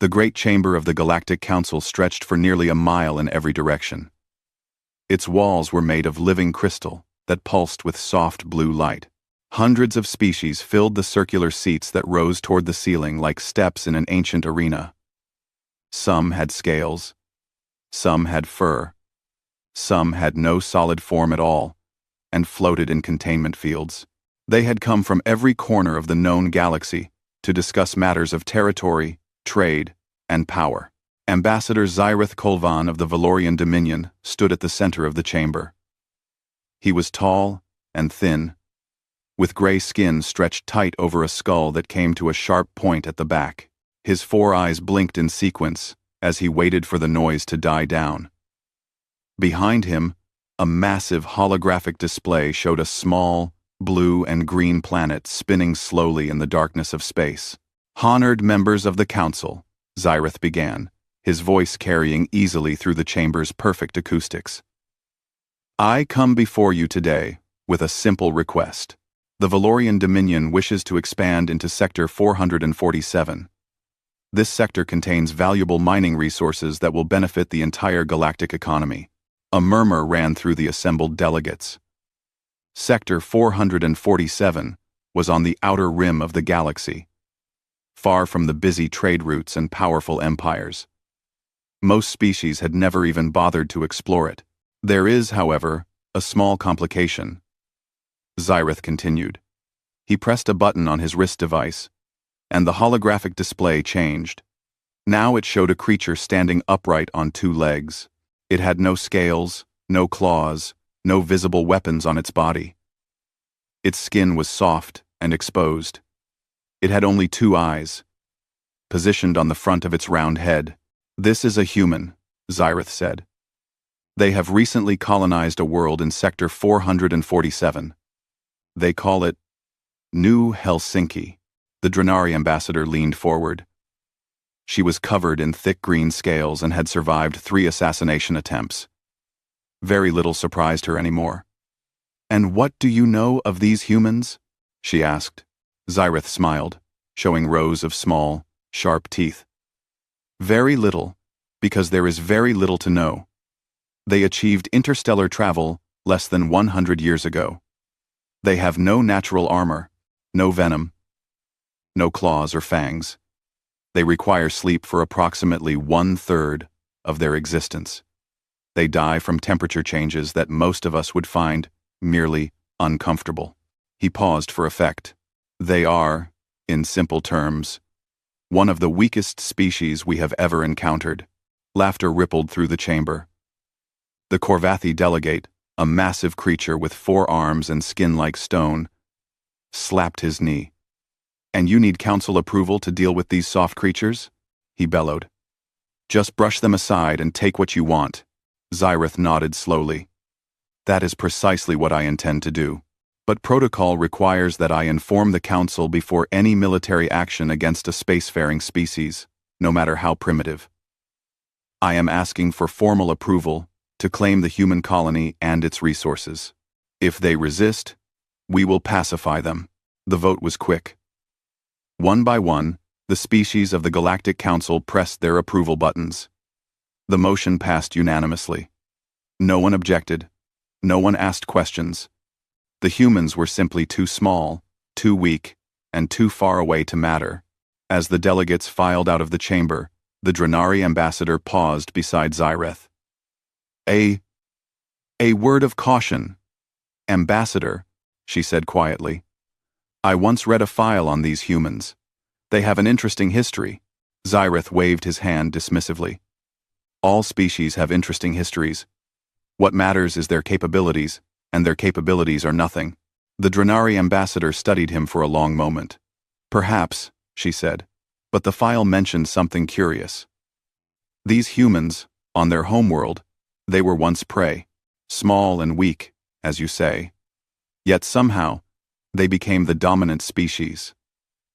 The great chamber of the Galactic Council stretched for nearly a mile in every direction. Its walls were made of living crystal that pulsed with soft blue light. Hundreds of species filled the circular seats that rose toward the ceiling like steps in an ancient arena. Some had scales, some had fur, some had no solid form at all, and floated in containment fields. They had come from every corner of the known galaxy to discuss matters of territory, trade, and power. Ambassador Xyrith Kolvan of the Valorian Dominion stood at the center of the chamber. He was tall and thin, with gray skin stretched tight over a skull that came to a sharp point at the back. His 4 eyes blinked in sequence as he waited for the noise to die down. Behind him, a massive holographic display showed a small, blue and green planet spinning slowly in the darkness of space. "Honored members of the Council," Xyrith began, his voice carrying easily through the chamber's perfect acoustics. "I come before you today with a simple request. The Valorian Dominion wishes to expand into Sector 447. This sector contains valuable mining resources that will benefit the entire galactic economy." A murmur ran through the assembled delegates. Sector 447 was on the outer rim of the galaxy, far from the busy trade routes and powerful empires. Most species had never even bothered to explore it. "There is, however, a small complication," Xyrith continued. He pressed a button on his wrist device, and the holographic display changed. Now it showed a creature standing upright on 2 legs. It had no scales, no claws, no visible weapons on its body. Its skin was soft and exposed. It had only 2 eyes, positioned on the front of its round head. "This is a human," Xyrith said. "They have recently colonized a world in Sector 447. They call it New Helsinki." The Drenari ambassador leaned forward. She was covered in thick green scales and had survived 3 assassination attempts. Very little surprised her anymore. "And what do you know of these humans?" she asked. Xyrith smiled, showing rows of small, sharp teeth. "Very little, because there is very little to know. They achieved interstellar travel less than 100 years ago. They have no natural armor, no venom, no claws or fangs. They require sleep for approximately 1/3 of their existence. They die from temperature changes that most of us would find merely uncomfortable." He paused for effect. "They are, in simple terms, one of the weakest species we have ever encountered." Laughter rippled through the chamber. The Korvathi delegate, a massive creature with 4 arms and skin like stone, slapped his knee. "And you need council approval to deal with these soft creatures?" he bellowed. "Just brush them aside and take what you want." Xyrith nodded slowly. "That is precisely what I intend to do. But protocol requires that I inform the council before any military action against a spacefaring species, no matter how primitive. I am asking for formal approval to claim the human colony and its resources. If they resist, we will pacify them." The vote was quick. One by one, the species of the Galactic Council pressed their approval buttons. The motion passed unanimously. No one objected. No one asked questions. The humans were simply too small, too weak, and too far away to matter. As the delegates filed out of the chamber, the Drenari ambassador paused beside Xyrith. A word of caution. Ambassador," she said quietly. "I once read a file on these humans. They have an interesting history." Xyrith waved his hand dismissively. "All species have interesting histories. What matters is their capabilities, and their capabilities are nothing." The Drenari ambassador studied him for a long moment. "Perhaps," she said, "but the file mentioned something curious. These humans, on their homeworld, they were once prey, small and weak, as you say. Yet somehow, they became the dominant species.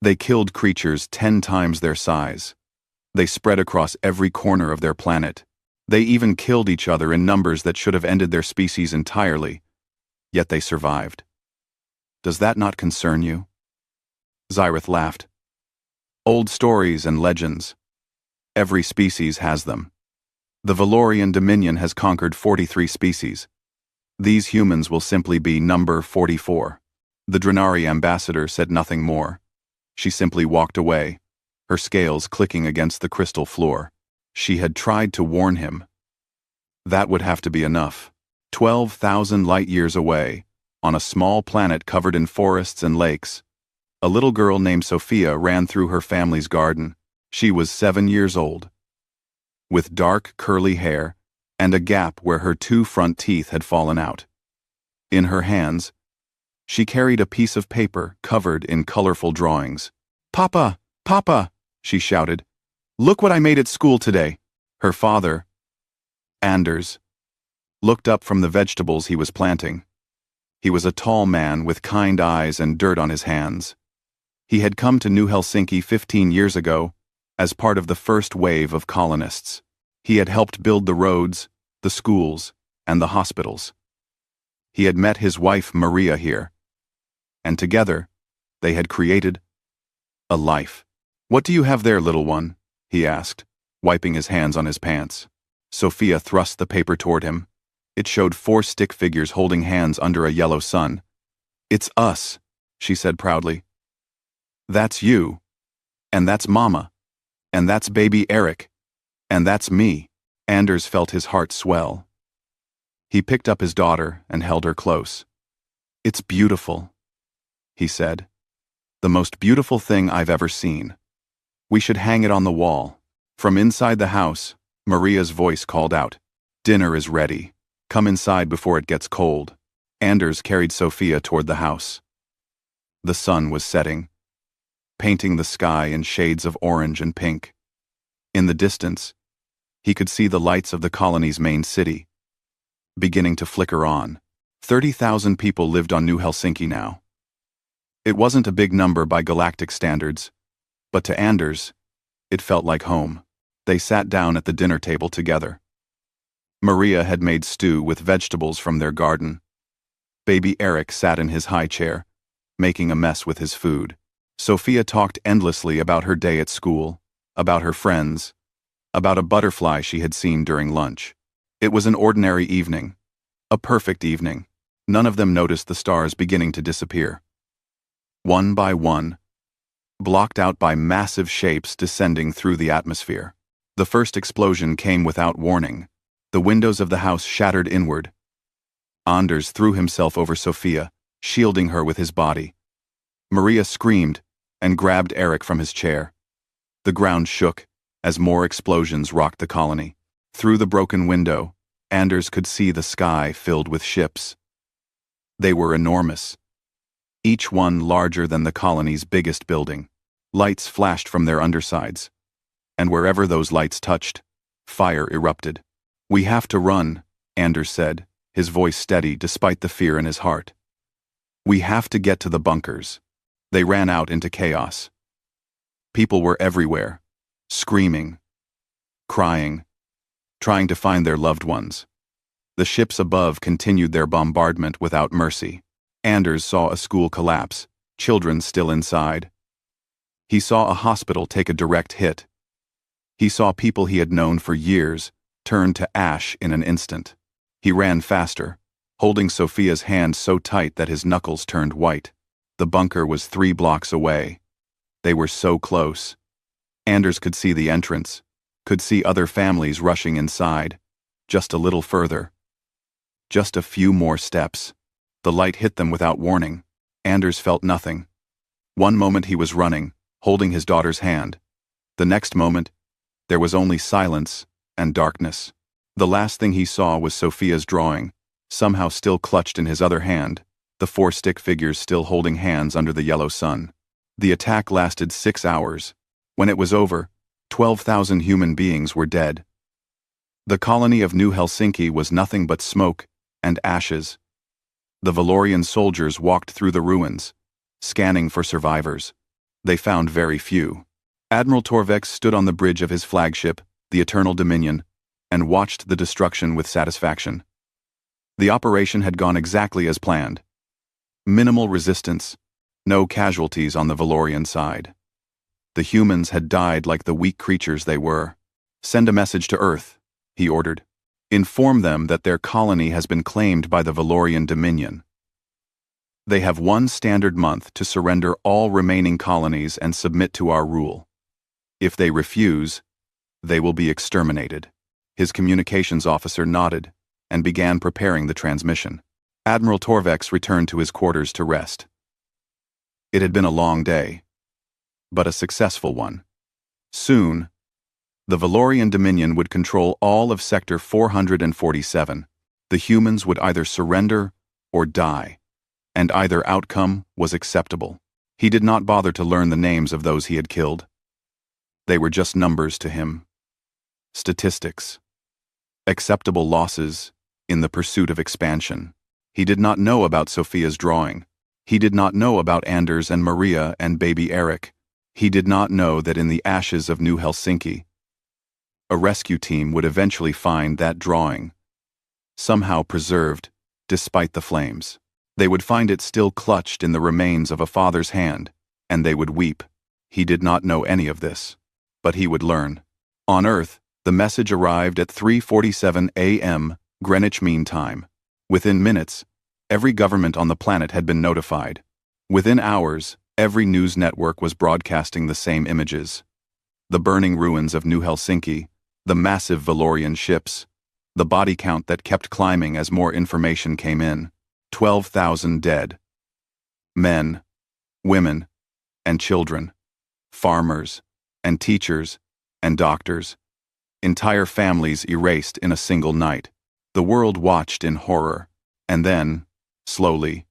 They killed creatures 10 times their size. They spread across every corner of their planet. They even killed each other in numbers that should have ended their species entirely. Yet they survived. Does that not concern you?" Xyrith laughed. "Old stories and legends. Every species has them. The Valorian Dominion has conquered 43 species. These humans will simply be number 44. The Drenari ambassador said nothing more. She simply walked away, her scales clicking against the crystal floor. She had tried to warn him. That would have to be enough. 12,000 light-years away, on a small planet covered in forests and lakes, a little girl named Sophia ran through her family's garden. She was 7 years old. With dark, curly hair, and a gap where her 2 front teeth had fallen out. In her hands, she carried a piece of paper covered in colorful drawings. "Papa! Papa!" she shouted. "Look what I made at school today." Her father, Anders, looked up from the vegetables he was planting. He was a tall man with kind eyes and dirt on his hands. He had come to New Helsinki 15 years ago as part of the first wave of colonists. He had helped build the roads, the schools, and the hospitals. He had met his wife Maria here, and together they had created a life. "What do you have there, little one?" he asked, wiping his hands on his pants. Sophia thrust the paper toward him. It showed 4 stick figures holding hands under a yellow sun. "It's us," she said proudly. "That's you. And that's Mama. And that's baby Eric. And that's me." Anders felt his heart swell. He picked up his daughter and held her close. "It's beautiful," he said. "The most beautiful thing I've ever seen. We should hang it on the wall." From inside the house, Maria's voice called out, "Dinner is ready. Come inside before it gets cold." Anders carried Sophia toward the house. The sun was setting, painting the sky in shades of orange and pink. In the distance, he could see the lights of the colony's main city, beginning to flicker on. 30,000 people lived on New Helsinki now. It wasn't a big number by galactic standards, but to Anders, it felt like home. They sat down at the dinner table together. Maria had made stew with vegetables from their garden. Baby Eric sat in his high chair, making a mess with his food. Sophia talked endlessly about her day at school, about her friends, about a butterfly she had seen during lunch. It was an ordinary evening, a perfect evening. None of them noticed the stars beginning to disappear. One by one, blocked out by massive shapes descending through the atmosphere. The first explosion came without warning. The windows of the house shattered inward. Anders threw himself over Sophia, shielding her with his body. Maria screamed and grabbed Eric from his chair. The ground shook as more explosions rocked the colony. Through the broken window, Anders could see the sky filled with ships. They were enormous, each one larger than the colony's biggest building. Lights flashed from their undersides, and wherever those lights touched, fire erupted. "We have to run," Anders said, his voice steady despite the fear in his heart. "We have to get to the bunkers." They ran out into chaos. People were everywhere, screaming, crying, trying to find their loved ones. The ships above continued their bombardment without mercy. Anders saw a school collapse, children still inside. He saw a hospital take a direct hit. He saw people he had known for years turn to ash in an instant. He ran faster, holding Sophia's hand so tight that his knuckles turned white. The bunker was 3 blocks away. They were so close. Anders could see the entrance, could see other families rushing inside. Just a little further. Just a few more steps. The light hit them without warning. Anders felt nothing. One moment he was running, holding his daughter's hand. The next moment, there was only silence and darkness. The last thing he saw was Sophia's drawing, somehow still clutched in his other hand, the 4 stick figures still holding hands under the yellow sun. The attack lasted 6 hours. When it was over, 12,000 human beings were dead. The colony of New Helsinki was nothing but smoke and ashes. The Valorian soldiers walked through the ruins, scanning for survivors. They found very few. Admiral Torvex stood on the bridge of his flagship, the Eternal Dominion, and watched the destruction with satisfaction. The operation had gone exactly as planned. Minimal resistance, no casualties on the Valorian side. The humans had died like the weak creatures they were. "Send a message to Earth," he ordered. "Inform them that their colony has been claimed by the Valorian Dominion. They have one standard month to surrender all remaining colonies and submit to our rule. If they refuse, they will be exterminated." His communications officer nodded and began preparing the transmission. Admiral Torvex returned to his quarters to rest. It had been a long day, but a successful one. Soon, the Valorian Dominion would control all of Sector 447. The humans would either surrender or die, and either outcome was acceptable. He did not bother to learn the names of those he had killed. They were just numbers to him. Statistics. Acceptable losses in the pursuit of expansion. He did not know about Sophia's drawing. He did not know about Anders and Maria and baby Eric. He did not know that in the ashes of New Helsinki, a rescue team would eventually find that drawing, somehow preserved despite the flames. They would find it still clutched in the remains of a father's hand, and they would weep. He did not know any of this, but he would learn. On Earth, the message arrived at 3:47 a.m. Greenwich Mean Time. Within minutes, every government on the planet had been notified. Within hours, every news network was broadcasting the same images. The burning ruins of New Helsinki, the massive Valorian ships, the body count that kept climbing as more information came in. 12,000 dead. Men, women, and children. Farmers, and teachers, and doctors. Entire families erased in a single night. The world watched in horror, and then, slowly,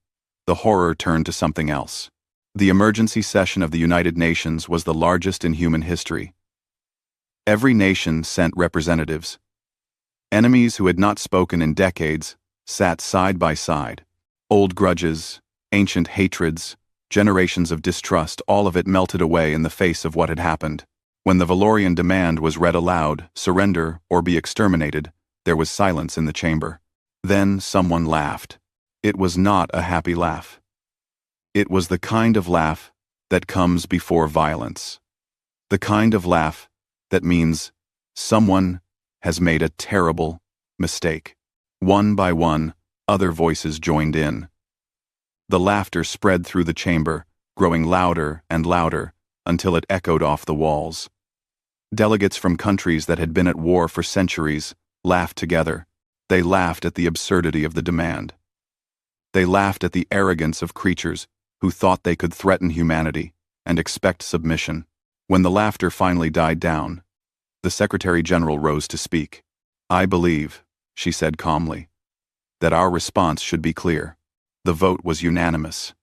the horror turned to something else. The emergency session of the United Nations was the largest in human history. Every nation sent representatives. Enemies who had not spoken in decades sat side by side. Old grudges, ancient hatreds, generations of distrust, all of it melted away in the face of what had happened. When the Valorian demand was read aloud, surrender or be exterminated, there was silence in the chamber. Then someone laughed. It was not a happy laugh. It was the kind of laugh that comes before violence. The kind of laugh that means someone has made a terrible mistake. One by one, other voices joined in. The laughter spread through the chamber, growing louder and louder until it echoed off the walls. Delegates from countries that had been at war for centuries laughed together. They laughed at the absurdity of the demand. They laughed at the arrogance of creatures who thought they could threaten humanity and expect submission. When the laughter finally died down, the Secretary General rose to speak. "I believe," she said calmly, "that our response should be clear." The vote was unanimous.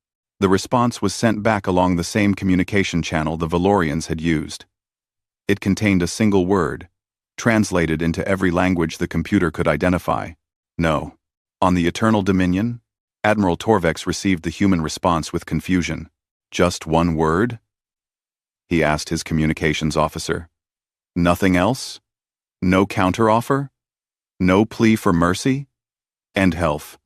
The response was sent back along the same communication channel the Valorians had used. It contained a single word, translated into every language the computer could identify. No. On the Eternal Dominion, Admiral Torvex received the human response with confusion. "Just one word?" he asked his communications officer. "Nothing else? No counteroffer? No plea for mercy? And health?"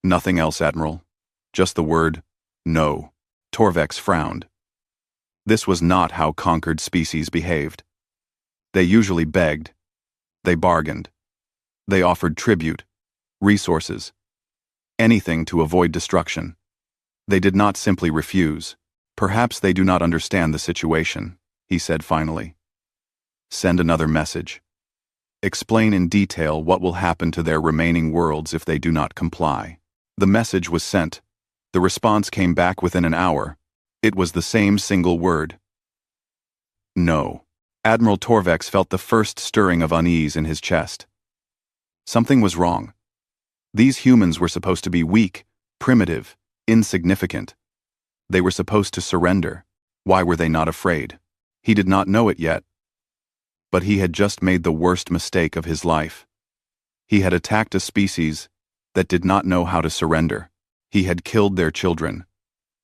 "Nothing else, Admiral. Just the word, no." Torvex frowned. This was not how conquered species behaved. They usually begged. They bargained. They offered tribute, resources, anything to avoid destruction. They did not simply refuse. "Perhaps they do not understand the situation," he said finally. "Send another message. Explain in detail what will happen to their remaining worlds if they do not comply." The message was sent. The response came back within an hour. It was the same single word. No. Admiral Torvex felt the first stirring of unease in his chest. Something was wrong. These humans were supposed to be weak, primitive, insignificant. They were supposed to surrender. Why were they not afraid? He did not know it yet. But he had just made the worst mistake of his life. He had attacked a species that did not know how to surrender. He had killed their children.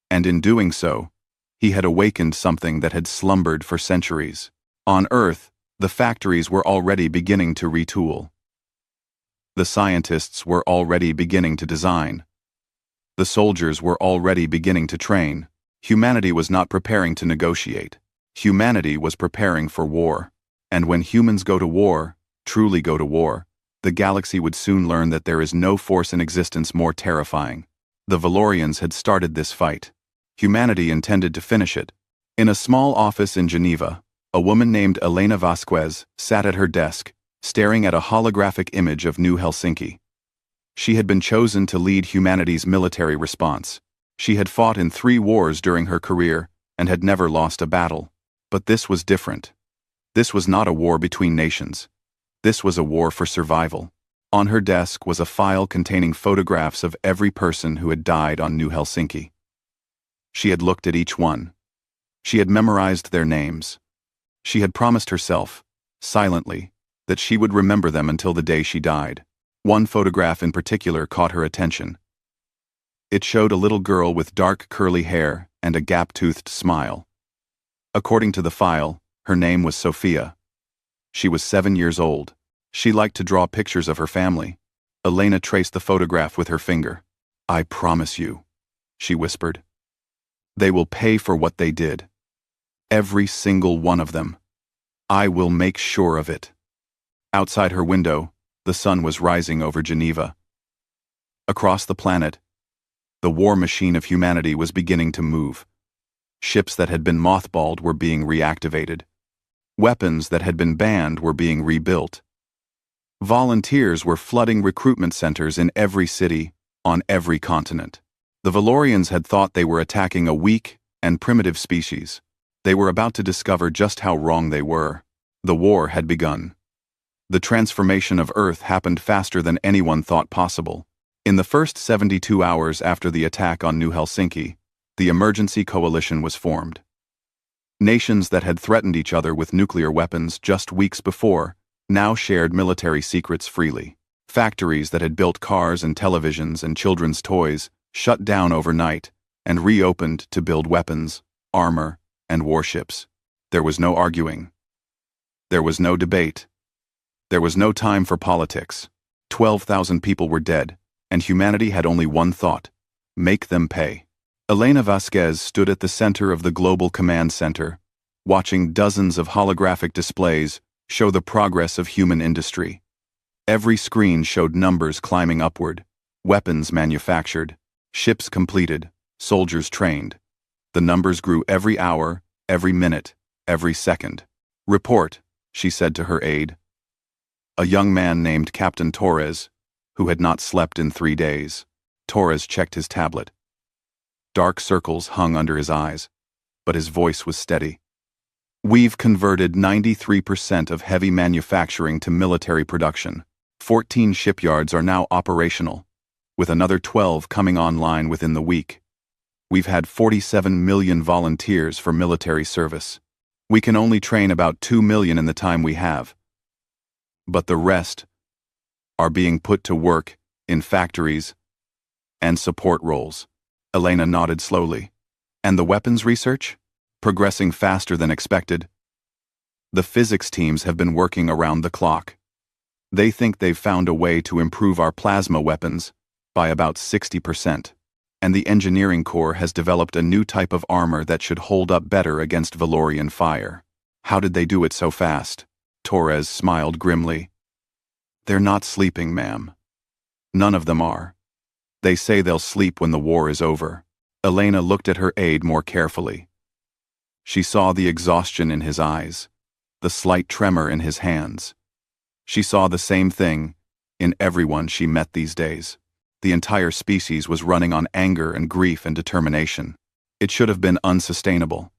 And in doing so, he had awakened something that had slumbered for centuries. On Earth, the factories were already beginning to retool. The scientists were already beginning to design. The soldiers were already beginning to train. Humanity was not preparing to negotiate. Humanity was preparing for war. And when humans go to war, truly go to war, the galaxy would soon learn that there is no force in existence more terrifying. The Valorians had started this fight. Humanity intended to finish it. In a small office in Geneva, a woman named Elena Vasquez sat at her desk, staring at a holographic image of New Helsinki. She had been chosen to lead humanity's military response. She had fought in 3 wars during her career and had never lost a battle. But this was different. This was not a war between nations. This was a war for survival. On her desk was a file containing photographs of every person who had died on New Helsinki. She had looked at each one. She had memorized their names. She had promised herself, silently, that she would remember them until the day she died. One photograph in particular caught her attention. It showed a little girl with dark curly hair and a gap-toothed smile. According to the file, her name was Sophia. She was 7 years old. She liked to draw pictures of her family. Elena traced the photograph with her finger. "I promise you," she whispered. "They will pay for what they did. Every single one of them. I will make sure of it." Outside her window, the sun was rising over Geneva. Across the planet, the war machine of humanity was beginning to move. Ships that had been mothballed were being reactivated. Weapons that had been banned were being rebuilt. Volunteers were flooding recruitment centers in every city, on every continent. The Valorians had thought they were attacking a weak and primitive species. They were about to discover just how wrong they were. The war had begun. The transformation of Earth happened faster than anyone thought possible. In the first 72 hours after the attack on New Helsinki, the emergency coalition was formed. Nations that had threatened each other with nuclear weapons just weeks before now shared military secrets freely. Factories that had built cars and televisions and children's toys shut down overnight and reopened to build weapons, armor, and warships. There was no arguing. There was no debate. There was no time for politics. 12,000 people were dead, and humanity had only one thought: make them pay. Elena Vasquez stood at the center of the Global Command Center, watching dozens of holographic displays show the progress of human industry. Every screen showed numbers climbing upward, weapons manufactured, ships completed, soldiers trained. The numbers grew every hour, every minute, every second. "Report," she said to her aide. A young man named Captain Torres, who had not slept in 3 days. Torres checked his tablet. Dark circles hung under his eyes, but his voice was steady. "We've converted 93% of heavy manufacturing to military production. 14 shipyards are now operational, with another 12 coming online within the week. We've had 47 million volunteers for military service. We can only train about 2 million in the time we have. But the rest are being put to work in factories and support roles." Elena nodded slowly. "And the weapons research? Progressing faster than expected?" "The physics teams have been working around the clock. They think they've found a way to improve our plasma weapons by about 60%. And the engineering corps has developed a new type of armor that should hold up better against Valorian fire." "How did they do it so fast?" Torres smiled grimly. "They're not sleeping, ma'am. None of them are. They say they'll sleep when the war is over." Elena looked at her aide more carefully. She saw the exhaustion in his eyes, the slight tremor in his hands. She saw the same thing in everyone she met these days. The entire species was running on anger and grief and determination. It should have been unsustainable.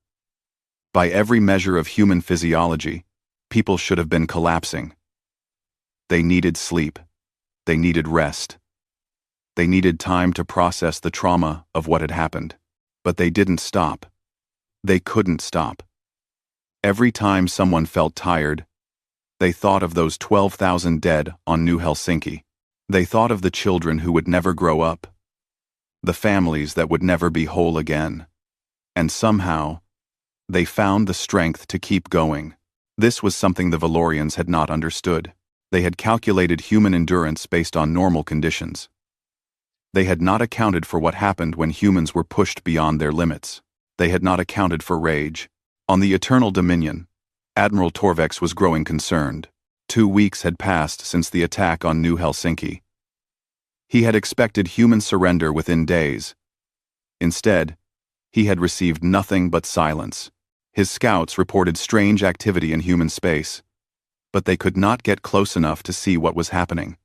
By every measure of human physiology, people should have been collapsing. They needed sleep. They needed rest. They needed time to process the trauma of what had happened. But they didn't stop. They couldn't stop. Every time someone felt tired, they thought of those 12,000 dead on New Helsinki. They thought of the children who would never grow up, the families that would never be whole again. And somehow, they found the strength to keep going. This was something the Valorians had not understood. They had calculated human endurance based on normal conditions. They had not accounted for what happened when humans were pushed beyond their limits. They had not accounted for rage. On the Eternal Dominion, Admiral Torvex was growing concerned. 2 weeks had passed since the attack on New Helsinki. He had expected human surrender within days. Instead, he had received nothing but silence. His scouts reported strange activity in human space, but they could not get close enough to see what was happening.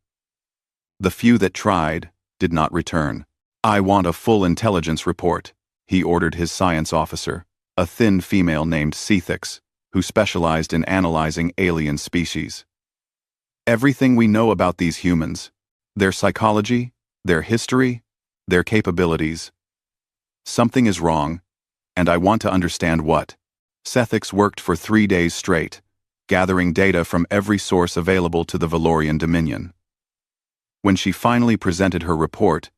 The few that tried did not return. "I want a full intelligence report," he ordered his science officer, a thin female named Sethix, who specialized in analyzing alien species. "Everything we know about these humans, their psychology, their history, their capabilities. Something is wrong, and I want to understand what." Sethix worked for 3 days straight, gathering data from every source available to the Valorian Dominion. When she finally presented her report,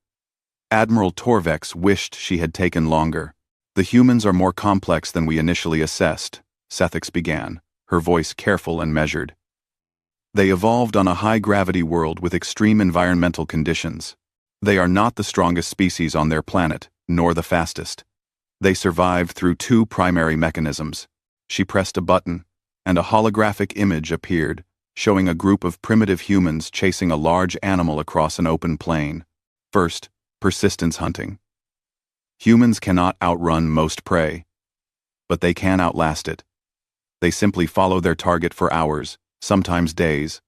Admiral Torvex wished she had taken longer. "The humans are more complex than we initially assessed," Sethix began, her voice careful and measured. "They evolved on a high-gravity world with extreme environmental conditions. They are not the strongest species on their planet, nor the fastest. They survived through 2 primary mechanisms." She pressed a button, and a holographic image appeared, showing a group of primitive humans chasing a large animal across an open plain. First, persistence hunting. Humans cannot outrun most prey, but they can outlast it. They simply follow their target for hours, sometimes days,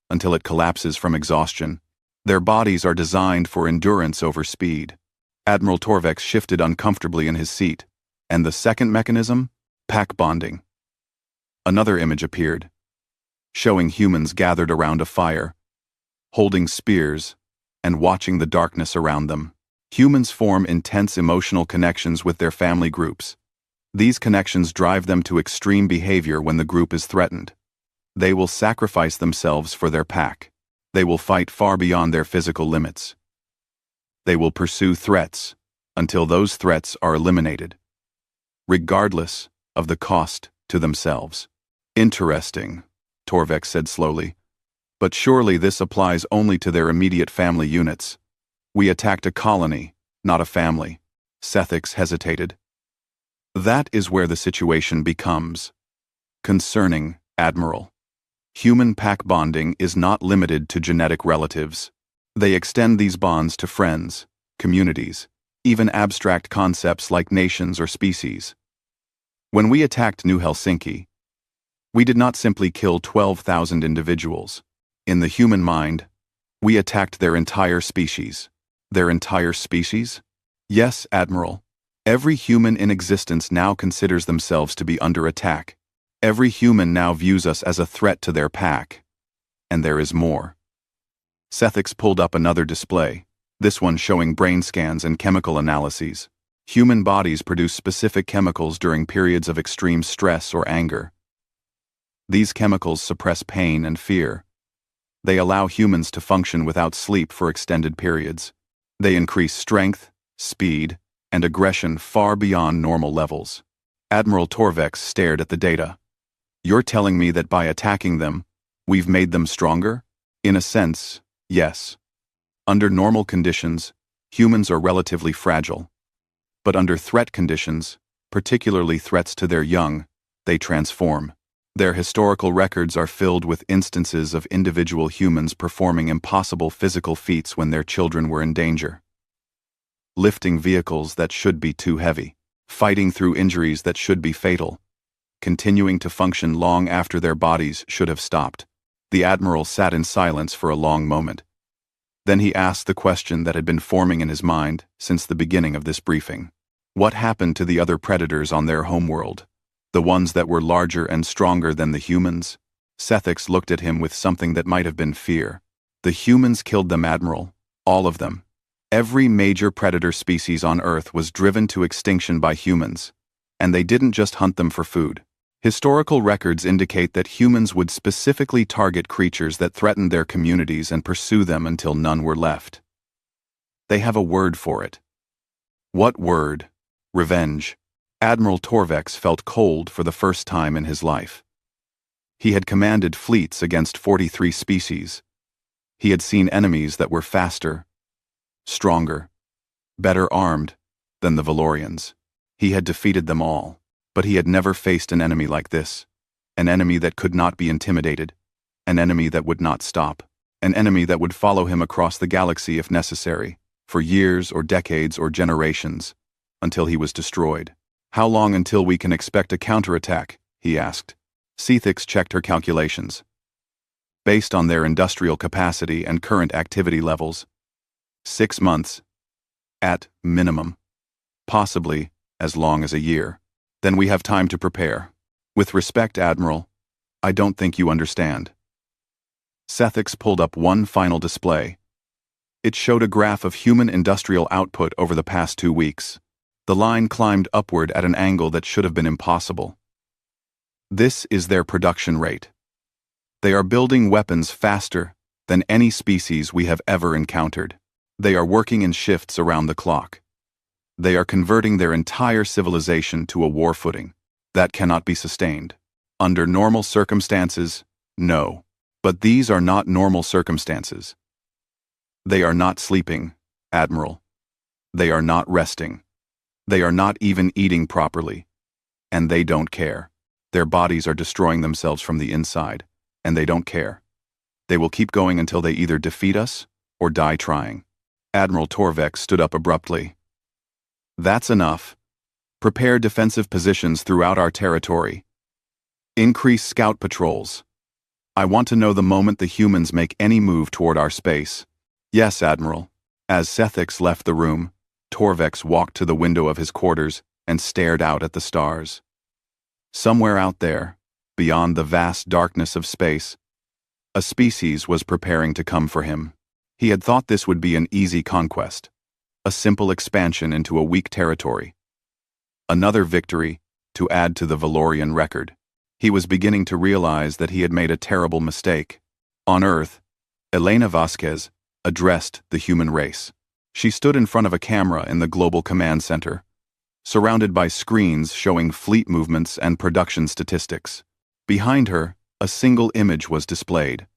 until it collapses from exhaustion. Their bodies are designed for endurance over speed. Admiral Torvex shifted uncomfortably in his seat. "And the second mechanism? Pack bonding." Another image appeared, showing humans gathered around a fire, holding spears, and watching the darkness around them. Humans form intense emotional connections with their family groups. These connections drive them to extreme behavior when the group is threatened. They will sacrifice themselves for their pack. They will fight far beyond their physical limits. They will pursue threats until those threats are eliminated, regardless of the cost to themselves. "Interesting," Torvex said slowly. "But surely this applies only to their immediate family units. We attacked a colony, not a family." Sethix hesitated. "That is where the situation becomes concerning, Admiral. Human pack bonding is not limited to genetic relatives. They extend these bonds to friends, communities, even abstract concepts like nations or species. When we attacked New Helsinki, we did not simply kill 12,000 individuals. In the human mind, we attacked their entire species." "Their entire species?" "Yes, Admiral. Every human in existence now considers themselves to be under attack. Every human now views us as a threat to their pack. And there is more." Sethix pulled up another display, this one showing brain scans and chemical analyses. Human bodies produce specific chemicals during periods of extreme stress or anger. These chemicals suppress pain and fear. They allow humans to function without sleep for extended periods. They increase strength, speed, and aggression far beyond normal levels. Admiral Torvex stared at the data. "You're telling me that by attacking them, we've made them stronger?" "In a sense, yes. Under normal conditions, humans are relatively fragile. But under threat conditions, particularly threats to their young, they transform. Their historical records are filled with instances of individual humans performing impossible physical feats when their children were in danger. Lifting vehicles that should be too heavy, fighting through injuries that should be fatal, continuing to function long after their bodies should have stopped." The Admiral sat in silence for a long moment. Then he asked the question that had been forming in his mind since the beginning of this briefing. What happened to the other predators on their homeworld? The ones that were larger and stronger than the humans? Sethix looked at him with something that might have been fear. "The humans killed them, Admiral. All of them. Every major predator species on Earth was driven to extinction by humans. And they didn't just hunt them for food. Historical records indicate that humans would specifically target creatures that threatened their communities and pursue them until none were left. They have a word for it." "What word?" "Revenge." Admiral Torvex felt cold for the first time in his life. He had commanded fleets against 43 species. He had seen enemies that were faster, stronger, better armed than the Valorians. He had defeated them all, but he had never faced an enemy like this. An enemy that could not be intimidated. An enemy that would not stop. An enemy that would follow him across the galaxy if necessary, for years or decades or generations, until he was destroyed. How long until we can expect a counterattack? He asked. Sethix checked her calculations. Based on their industrial capacity and current activity levels, 6 months, at minimum. Possibly as long as a year. Then we have time to prepare. With respect, Admiral, I don't think you understand. Sethix pulled up one final display. It showed a graph of human industrial output over the past 2 weeks. The line climbed upward at an angle that should have been impossible. This is their production rate. They are building weapons faster than any species we have ever encountered. They are working in shifts around the clock. They are converting their entire civilization to a war footing. That cannot be sustained. Under normal circumstances, no. But these are not normal circumstances. They are not sleeping, Admiral. They are not resting. They are not even eating properly. And they don't care. Their bodies are destroying themselves from the inside, and they don't care. They will keep going until they either defeat us or die trying. Admiral Torvex stood up abruptly. That's enough. Prepare defensive positions throughout our territory. Increase scout patrols. I want to know the moment the humans make any move toward our space. Yes, Admiral. As Sethix left the room, Torvex walked to the window of his quarters and stared out at the stars. Somewhere out there, beyond the vast darkness of space, a species was preparing to come for him. He had thought this would be an easy conquest, a simple expansion into a weak territory. Another victory to add to the Valorian record. He was beginning to realize that he had made a terrible mistake. On Earth, Elena Vasquez addressed the human race. She stood in front of a camera in the Global Command Center, surrounded by screens showing fleet movements and production statistics. Behind her, a single image was displayed.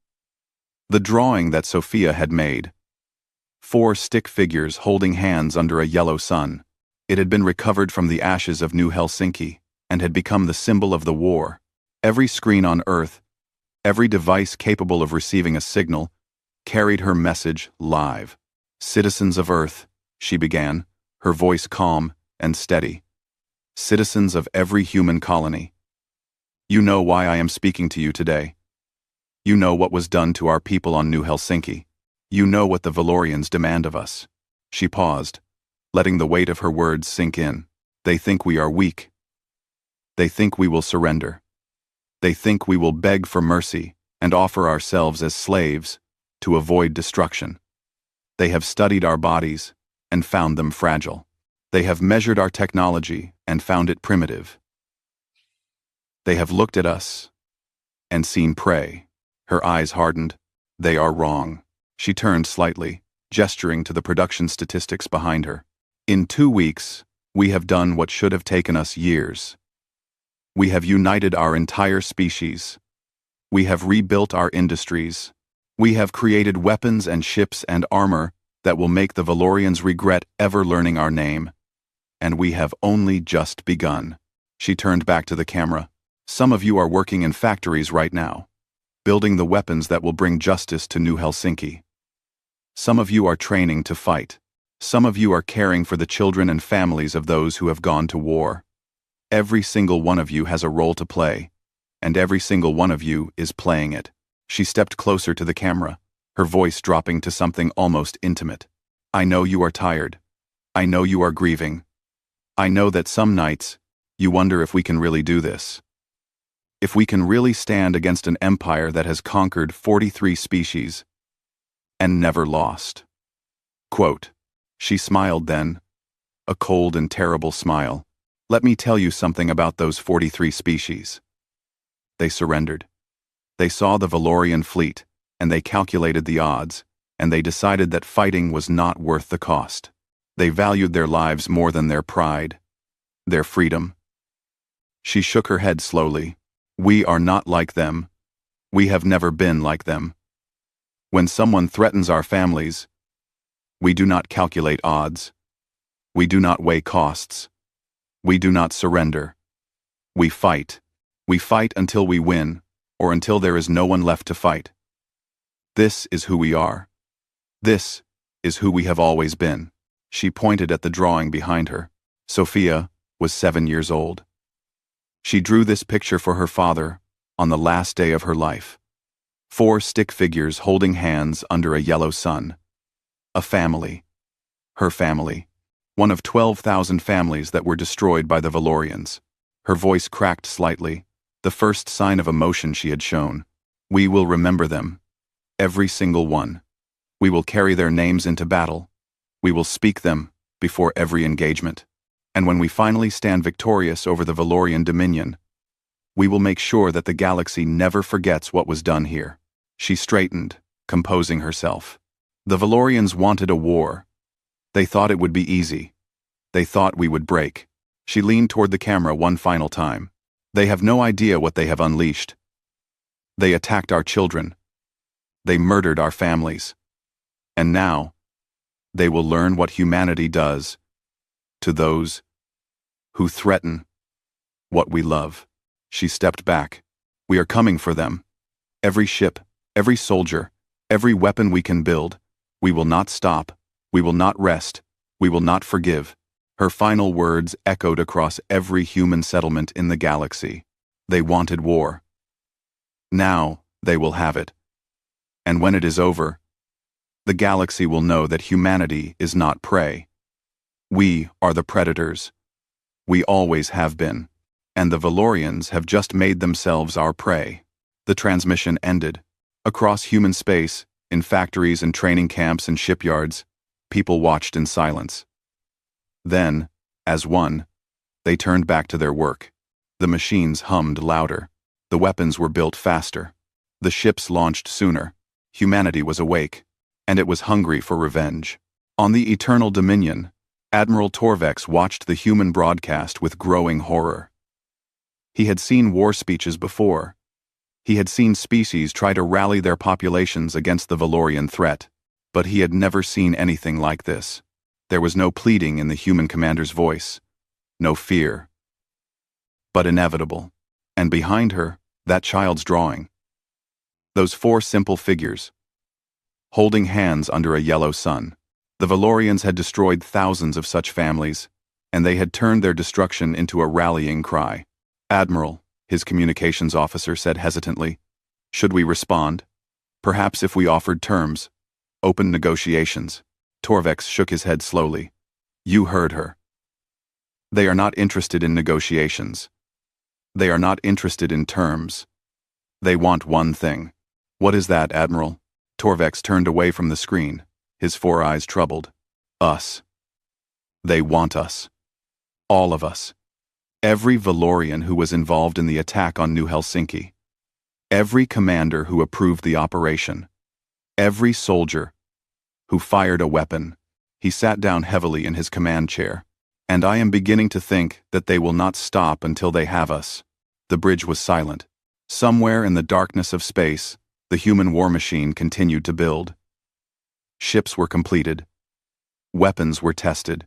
The drawing that Sophia had made. 4 stick figures holding hands under a yellow sun. It had been recovered from the ashes of New Helsinki and had become the symbol of the war. Every screen on Earth, every device capable of receiving a signal, carried her message live. Citizens of Earth, she began, her voice calm and steady. Citizens of every human colony. You know why I am speaking to you today. You know what was done to our people on New Helsinki. You know what the Valorians demand of us. She paused, letting the weight of her words sink in. They think we are weak. They think we will surrender. They think we will beg for mercy and offer ourselves as slaves to avoid destruction. They have studied our bodies and found them fragile. They have measured our technology and found it primitive. They have looked at us and seen prey. Her eyes hardened. They are wrong. She turned slightly, gesturing to the production statistics behind her. In 2 weeks, we have done what should have taken us years. We have united our entire species. We have rebuilt our industries. We have created weapons and ships and armor that will make the Valorians regret ever learning our name. And we have only just begun. She turned back to the camera. Some of you are working in factories right now, building the weapons that will bring justice to New Helsinki. Some of you are training to fight. Some of you are caring for the children and families of those who have gone to war. Every single one of you has a role to play, and every single one of you is playing it. She stepped closer to the camera, her voice dropping to something almost intimate. I know you are tired. I know you are grieving. I know that some nights, you wonder if we can really do this. If we can really stand against an empire that has conquered 43 species and never lost. Quote, she smiled then, a cold and terrible smile. Let me tell you something about those 43 species. They surrendered. They saw the Valorian fleet, and they calculated the odds, and they decided that fighting was not worth the cost. They valued their lives more than their pride, their freedom. She shook her head slowly. We are not like them. We have never been like them. When someone threatens our families, we do not calculate odds. We do not weigh costs. We do not surrender. We fight. We fight until we win, or until there is no one left to fight. This is who we are. This is who we have always been. She pointed at the drawing behind her. Sophia was 7 years old. She drew this picture for her father on the last day of her life. 4 stick figures holding hands under a yellow sun. A family. Her family. One of 12,000 families that were destroyed by the Valorians. Her voice cracked slightly, the first sign of emotion she had shown. We will remember them. Every single one. We will carry their names into battle. We will speak them before every engagement. And when we finally stand victorious over the Valorian dominion, we will make sure that the galaxy never forgets what was done here. She straightened, composing herself. The Valorians wanted a war. They thought it would be easy. They thought we would break. She leaned toward the camera one final time. They have no idea what they have unleashed. They attacked our children. They murdered our families. And now, they will learn what humanity does to those who threaten what we love. She stepped back. We are coming for them. Every ship, every soldier, every weapon we can build. We will not stop. We will not rest. We will not forgive. Her final words echoed across every human settlement in the galaxy. They wanted war. Now, they will have it. And when it is over, the galaxy will know that humanity is not prey. We are the predators. We always have been. And the Valorians have just made themselves our prey. The transmission ended. Across human space, in factories and training camps and shipyards, people watched in silence. Then, as one, they turned back to their work. The machines hummed louder. The weapons were built faster. The ships launched sooner. Humanity was awake, and it was hungry for revenge. On the Eternal Dominion, Admiral Torvex watched the human broadcast with growing horror. He had seen war speeches before. He had seen species try to rally their populations against the Valorian threat, but he had never seen anything like this. There was no pleading in the human commander's voice, no fear, but inevitable. And behind her, that child's drawing. Those 4 simple figures, holding hands under a yellow sun. The Valorians had destroyed thousands of such families, and they had turned their destruction into a rallying cry. Admiral, his communications officer said hesitantly, should we respond? Perhaps if we offered terms, open negotiations. Torvex shook his head slowly. You heard her. They are not interested in negotiations. They are not interested in terms. They want one thing. What is that, Admiral? Torvex turned away from the screen, his 4 eyes troubled. Us. They want us. All of us. Every Valorian who was involved in the attack on New Helsinki. Every commander who approved the operation. Every soldier who fired a weapon. He sat down heavily in his command chair. And I am beginning to think that they will not stop until they have us. The bridge was silent. Somewhere in the darkness of space, the human war machine continued to build. Ships were completed. Weapons were tested.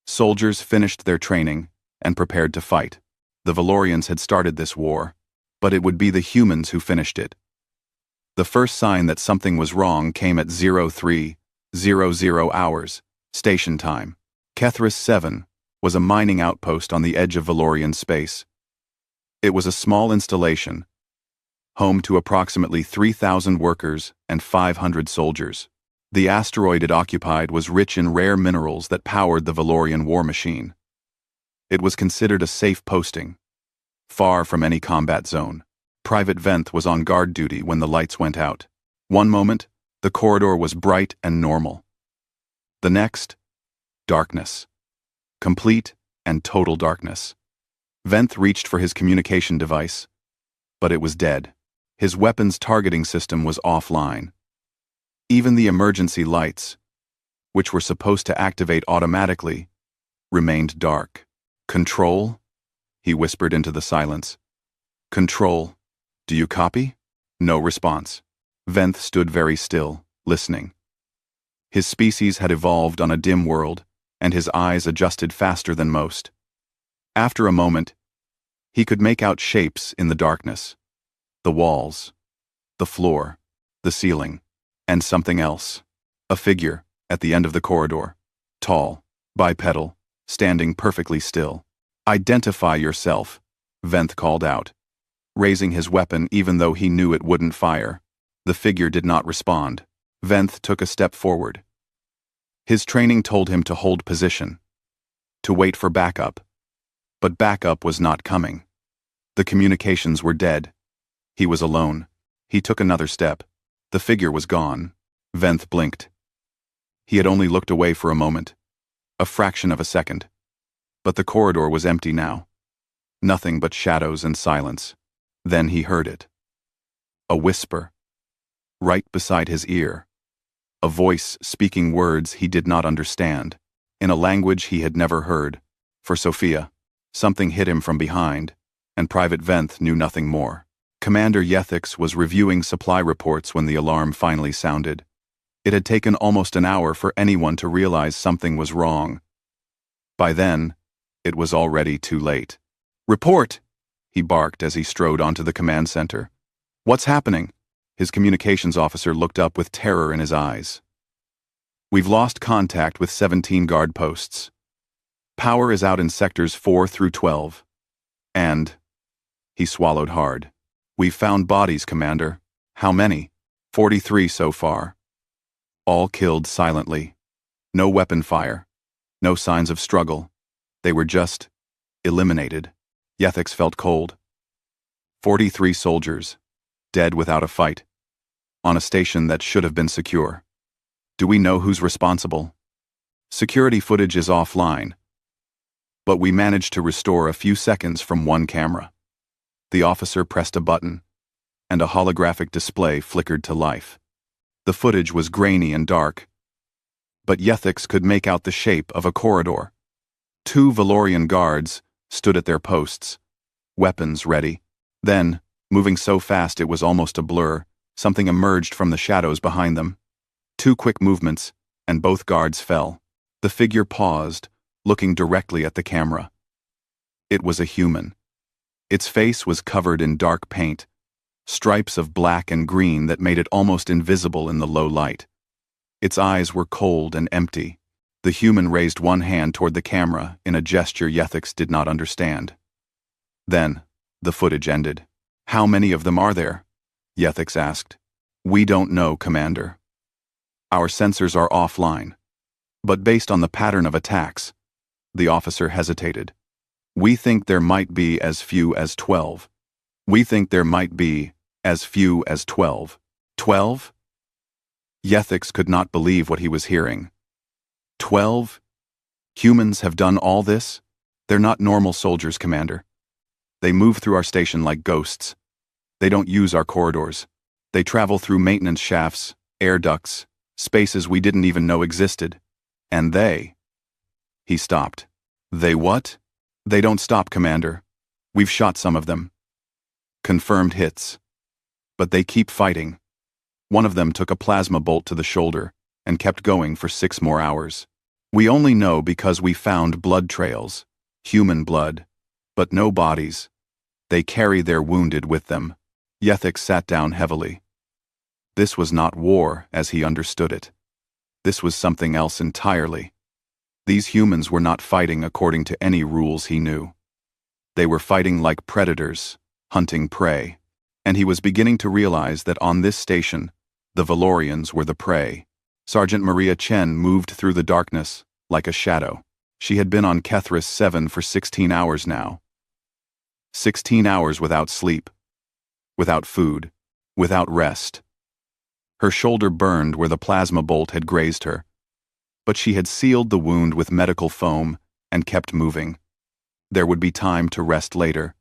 Soldiers finished their training and prepared to fight. The Valorians had started this war, but it would be the humans who finished it. The first sign that something was wrong came at 03:00 hours, station time. Kethris 7 was a mining outpost on the edge of Valorian space. It was a small installation, home to approximately 3,000 workers and 500 soldiers. The asteroid it occupied was rich in rare minerals that powered the Valorian war machine. It was considered a safe posting, far from any combat zone. Private Venth was on guard duty when the lights went out. One moment, the corridor was bright and normal. The next, darkness. Complete and total darkness. Venth reached for his communication device, but it was dead. His weapons targeting system was offline. Even the emergency lights, which were supposed to activate automatically, remained dark. Control? He whispered into the silence. Control. Do you copy? No response. Venth stood very still, listening. His species had evolved on a dim world, and his eyes adjusted faster than most. After a moment, He could make out shapes in the darkness. The walls, the floor, the ceiling, and something else. A figure, at the end of the corridor. Tall, bipedal, standing perfectly still. "Identify yourself," Venth called out, raising his weapon even though he knew it wouldn't fire. The figure did not respond. Venth took a step forward. His training told him to hold position, to wait for backup. But backup was not coming. The communications were dead. He was alone. He took another step. The figure was gone. Venth blinked. He had only looked away for a moment, a fraction of a second. But the corridor was empty now. Nothing but shadows and silence. Then he heard it. A whisper. Right beside his ear. A voice speaking words he did not understand, in a language he had never heard. For Sophia, something hit him from behind, and Private Venth knew nothing more. Commander Yethix was reviewing supply reports when the alarm finally sounded. It had taken almost an hour for anyone to realize something was wrong. By then, it was already too late. "Report!" he barked as he strode onto the command center. "What's happening?" His communications officer looked up with terror in his eyes. "We've lost contact with 17 guard posts. Power is out in sectors 4 through 12. And..." He swallowed hard. "We've found bodies, Commander." "How many?" 43 so far. All killed silently. No weapon fire. No signs of struggle. They were just eliminated. Yethix felt cold. 43 soldiers, dead without a fight, on a station that should have been secure. Do we know who's responsible? Security footage is offline, but we managed to restore a few seconds from one camera. The officer pressed a button, and a holographic display flickered to life. The footage was grainy and dark, but Yethix could make out the shape of a corridor. 2 Valorian guards stood at their posts, weapons ready. Then, moving so fast it was almost a blur, something emerged from the shadows behind them. 2 quick movements, and both guards fell. The figure paused, looking directly at the camera. It was a human. Its face was covered in dark paint, stripes of black and green that made it almost invisible in the low light. Its eyes were cold and empty. The human raised one hand toward the camera in a gesture Yethix did not understand. Then, the footage ended. "How many of them are there?" Yethix asked. "We don't know, Commander. Our sensors are offline. But based on the pattern of attacks," the officer hesitated, "we think there might be as few as 12. We think there might be as few as 12. 12? Yethix could not believe what he was hearing. 12? Humans have done all this? They're not normal soldiers, Commander. They move through our station like ghosts. They don't use our corridors. They travel through maintenance shafts, air ducts, spaces we didn't even know existed. And they..." He stopped. "They what?" "They don't stop, Commander. We've shot some of them. Confirmed hits. But they keep fighting." One of them took a plasma bolt to the shoulder and kept going for 6 more hours. "We only know because we found blood trails, human blood, but no bodies. They carry their wounded with them." Yethix sat down heavily. This was not war as he understood it. This was something else entirely. These humans were not fighting according to any rules he knew. They were fighting like predators, hunting prey. And he was beginning to realize that on this station, the Valorians were the prey. Sergeant Maria Chen moved through the darkness, like a shadow. She had been on Kethris 7 for 16 hours now. 16 hours without sleep, without food, without rest. Her shoulder burned where the plasma bolt had grazed her, but she had sealed the wound with medical foam and kept moving. There would be time to rest later.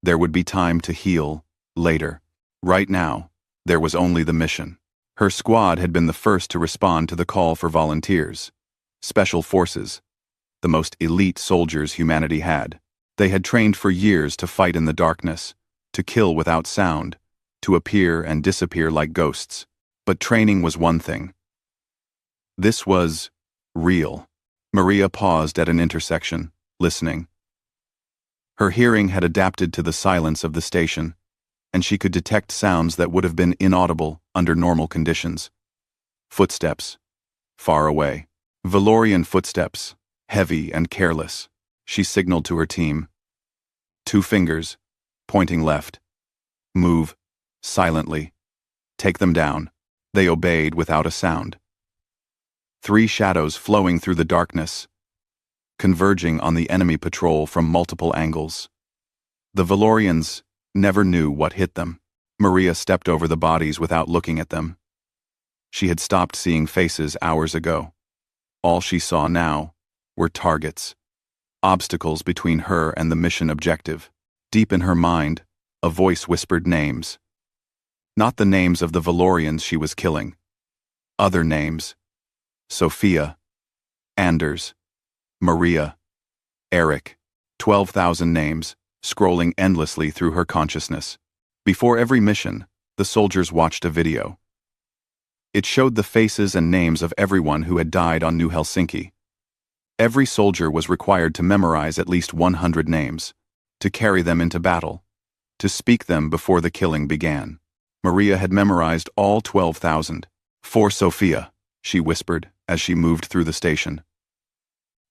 There would be time to heal later. Right now, there was only the mission. Her squad had been the first to respond to the call for volunteers. Special forces, the most elite soldiers humanity had. They had trained for years to fight in the darkness, to kill without sound, to appear and disappear like ghosts. But training was one thing. This was real. Maria paused at an intersection, listening. Her hearing had adapted to the silence of the station, and she could detect sounds that would have been inaudible under normal conditions. Footsteps. Far away. Valorian footsteps, heavy and careless. She signaled to her team. 2 fingers, pointing left. Move, silently. Take them down. They obeyed without a sound. 3 shadows flowing through the darkness, converging on the enemy patrol from multiple angles. The Valorians never knew what hit them. Maria stepped over the bodies without looking at them. She had stopped seeing faces hours ago. All she saw now were targets, obstacles between her and the mission objective. Deep in her mind, a voice whispered names. Not the names of the Valorians she was killing. Other names. Sophia, Anders, Maria, Eric. 12,000 names, scrolling endlessly through her consciousness. Before every mission, the soldiers watched a video. It showed the faces and names of everyone who had died on New Helsinki. Every soldier was required to memorize at least 100 names, to carry them into battle, to speak them before the killing began. Maria had memorized all 12,000. For Sophia, she whispered as she moved through the station.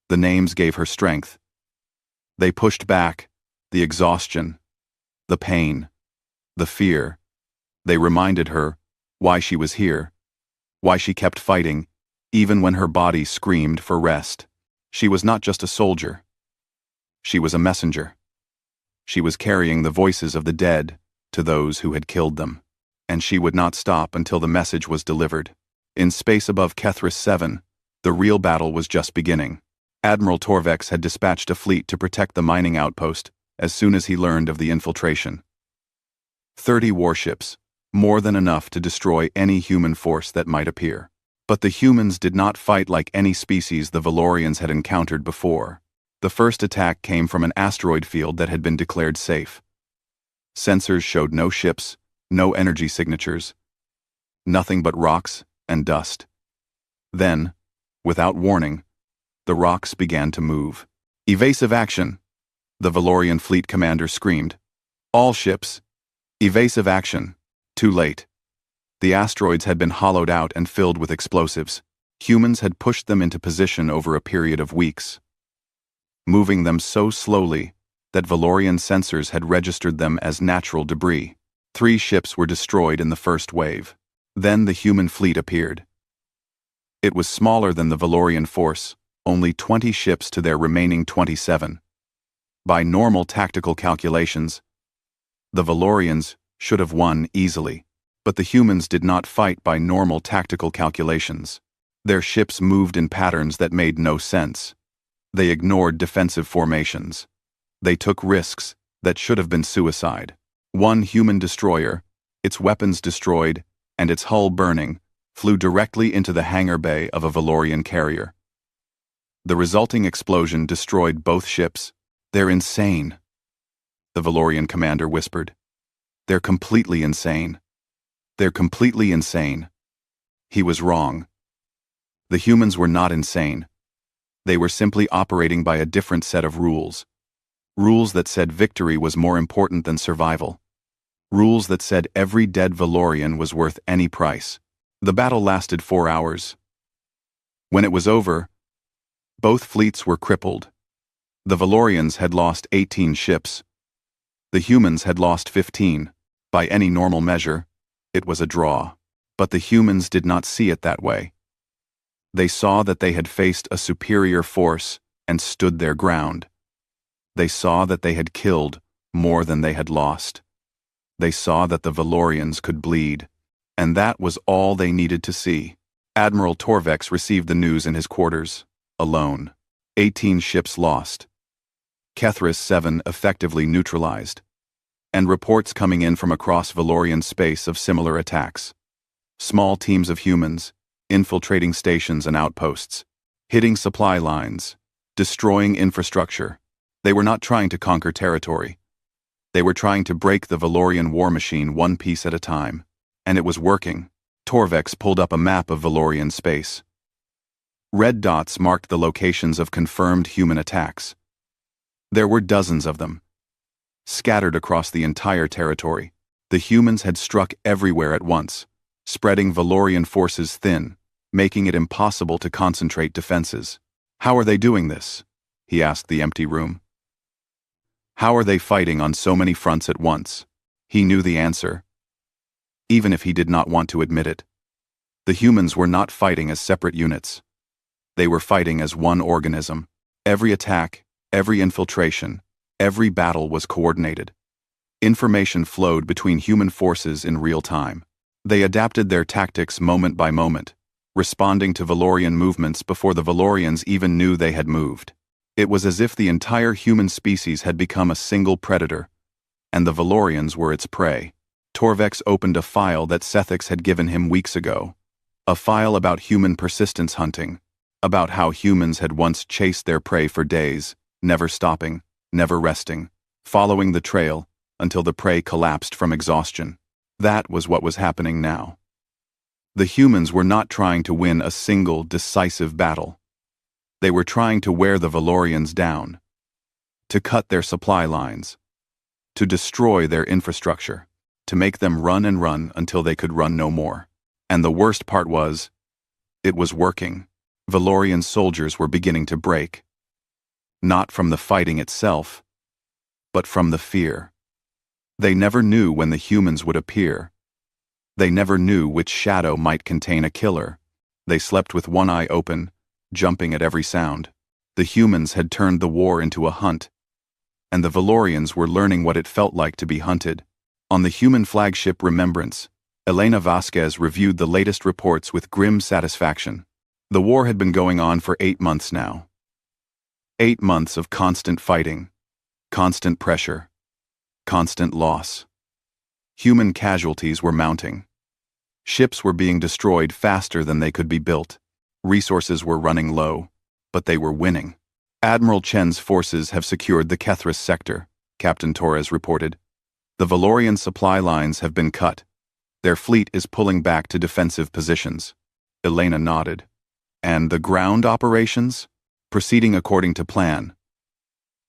The names gave her strength. They pushed back the exhaustion, the pain, the fear. They reminded her why she was here, why she kept fighting, even when her body screamed for rest. She was not just a soldier. She was a messenger. She was carrying the voices of the dead to those who had killed them. And she would not stop until the message was delivered. In space above Kethris 7, the real battle was just beginning. Admiral Torvex had dispatched a fleet to protect the mining outpost as soon as he learned of the infiltration. 30 warships, more than enough to destroy any human force that might appear. But the humans did not fight like any species the Valorians had encountered before. The first attack came from an asteroid field that had been declared safe. Sensors showed no ships, no energy signatures, nothing but rocks and dust. Then, without warning, the rocks began to move. Evasive action, the Valorian fleet commander screamed. All ships, evasive action. Too late. The asteroids had been hollowed out and filled with explosives. Humans had pushed them into position over a period of weeks, moving them so slowly that Valorian sensors had registered them as natural debris. 3 ships were destroyed in the first wave. Then the human fleet appeared. It was smaller than the Valorian force, only 20 ships to their remaining 27. By normal tactical calculations, the Valorians should have won easily, but the humans did not fight by normal tactical calculations. Their ships moved in patterns that made no sense. They ignored defensive formations. They took risks that should have been suicide. One human destroyer, its weapons destroyed, and its hull burning, flew directly into the hangar bay of a Valorian carrier. The resulting explosion destroyed both ships. They're insane, the Valorian commander whispered. They're completely insane. They're completely insane. He was wrong. The humans were not insane. They were simply operating by a different set of rules. Rules that said victory was more important than survival. Rules that said every dead Valorian was worth any price. The battle lasted 4 hours. When it was over, both fleets were crippled. The Valorians had lost 18 ships. The humans had lost 15. By any normal measure, it was a draw. But the humans did not see it that way. They saw that they had faced a superior force and stood their ground. They saw that they had killed more than they had lost. They saw that the Valorians could bleed, and that was all they needed to see. Admiral Torvex received the news in his quarters, alone. 18 ships lost. Kethris 7 effectively neutralized. And reports coming in from across Valorian space of similar attacks. Small teams of humans, infiltrating stations and outposts, hitting supply lines, destroying infrastructure. They were not trying to conquer territory. They were trying to break the Valorian war machine one piece at a time. And it was working. Torvex pulled up a map of Valorian space. Red dots marked the locations of confirmed human attacks. There were dozens of them, scattered across the entire territory. The humans had struck everywhere at once, spreading Valorian forces thin, making it impossible to concentrate defenses. "How are they doing this?" he asked the empty room. "How are they fighting on so many fronts at once?" He knew the answer, even if he did not want to admit it. The humans were not fighting as separate units. They were fighting as one organism. Every attack, every infiltration, every battle was coordinated. Information flowed between human forces in real time. They adapted their tactics moment by moment, responding to Valorian movements before the Valorians even knew they had moved. It was as if the entire human species had become a single predator, and the Valorians were its prey. Torvex opened a file that Sethix had given him weeks ago. A file about human persistence hunting, about how humans had once chased their prey for days, never stopping, never resting, following the trail until the prey collapsed from exhaustion. That was what was happening now. The humans were not trying to win a single, decisive battle. They were trying to wear the Valorians down, to cut their supply lines, to destroy their infrastructure, to make them run and run until they could run no more. And the worst part was, it was working. Valorian soldiers were beginning to break. Not from the fighting itself, but from the fear. They never knew when the humans would appear. They never knew which shadow might contain a killer. They slept with one eye open, jumping at every sound. The humans had turned the war into a hunt, and the Valorians were learning what it felt like to be hunted. On the human flagship Remembrance, Elena Vasquez reviewed the latest reports with grim satisfaction. The war had been going on for 8 months now. 8 months of constant fighting, constant pressure, constant loss. Human casualties were mounting. Ships were being destroyed faster than they could be built. Resources were running low, but they were winning. Admiral Chen's forces have secured the Kethris sector, Captain Torres reported. The Valorian supply lines have been cut. Their fleet is pulling back to defensive positions. Elena nodded. And the ground operations? Proceeding according to plan.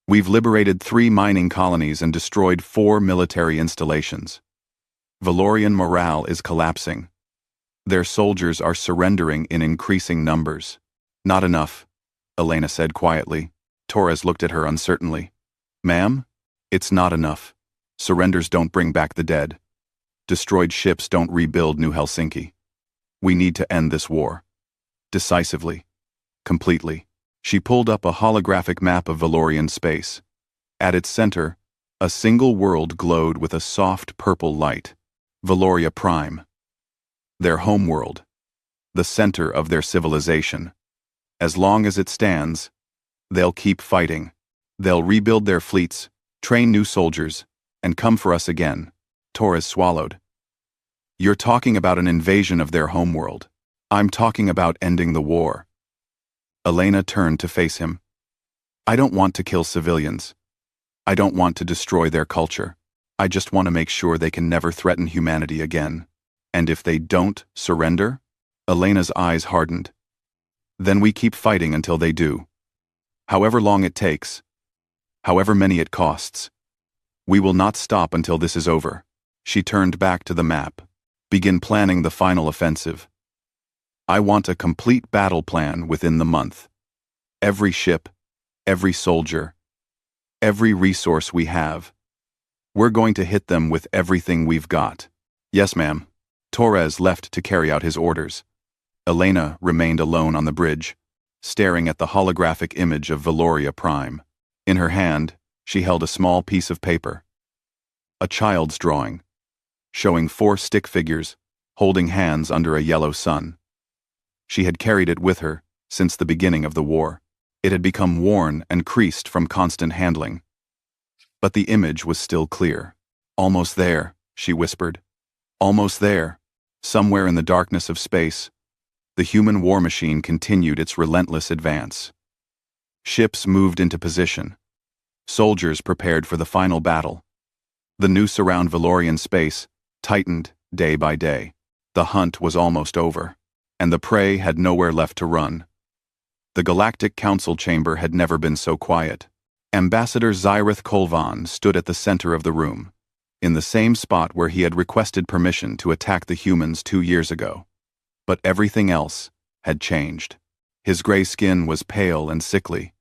We've liberated 3 mining colonies and destroyed 4 military installations. Valorian morale is collapsing. Their soldiers are surrendering in increasing numbers. Not enough, Elena said quietly. Torres looked at her uncertainly. Ma'am, it's not enough. Surrenders don't bring back the dead. Destroyed ships don't rebuild New Helsinki. We need to end this war. Decisively. Completely. She pulled up a holographic map of Valorian space. At its center, a single world glowed with a soft purple light. Valoria Prime. Their homeworld. The center of their civilization. As long as it stands, they'll keep fighting. They'll rebuild their fleets, train new soldiers, and come for us again. Torres swallowed. You're talking about an invasion of their homeworld. I'm talking about ending the war. Elena turned to face him. I don't want to kill civilians. I don't want to destroy their culture. I just want to make sure they can never threaten humanity again. And if they don't surrender? Elena's eyes hardened. Then we keep fighting until they do. However long it takes. However many it costs. We will not stop until this is over. She turned back to the map. Begin planning the final offensive. I want a complete battle plan within the month. Every ship, every soldier, every resource we have. We're going to hit them with everything we've got. Yes, ma'am. Torres left to carry out his orders. Elena remained alone on the bridge, staring at the holographic image of Valoria Prime. In her hand, she held a small piece of paper. A child's drawing, showing 4 stick figures, holding hands under a yellow sun. She had carried it with her since the beginning of the war. It had become worn and creased from constant handling. But the image was still clear. Almost there, she whispered. Almost there, somewhere in the darkness of space, the human war machine continued its relentless advance. Ships moved into position. Soldiers prepared for the final battle. The noose around Valorian space tightened day by day. The hunt was almost over, and the prey had nowhere left to run. The Galactic Council chamber had never been so quiet. Ambassador Zyrith Kolvan stood at the center of the room, in the same spot where he had requested permission to attack the humans 2 years ago. But everything else had changed. His gray skin was pale and sickly.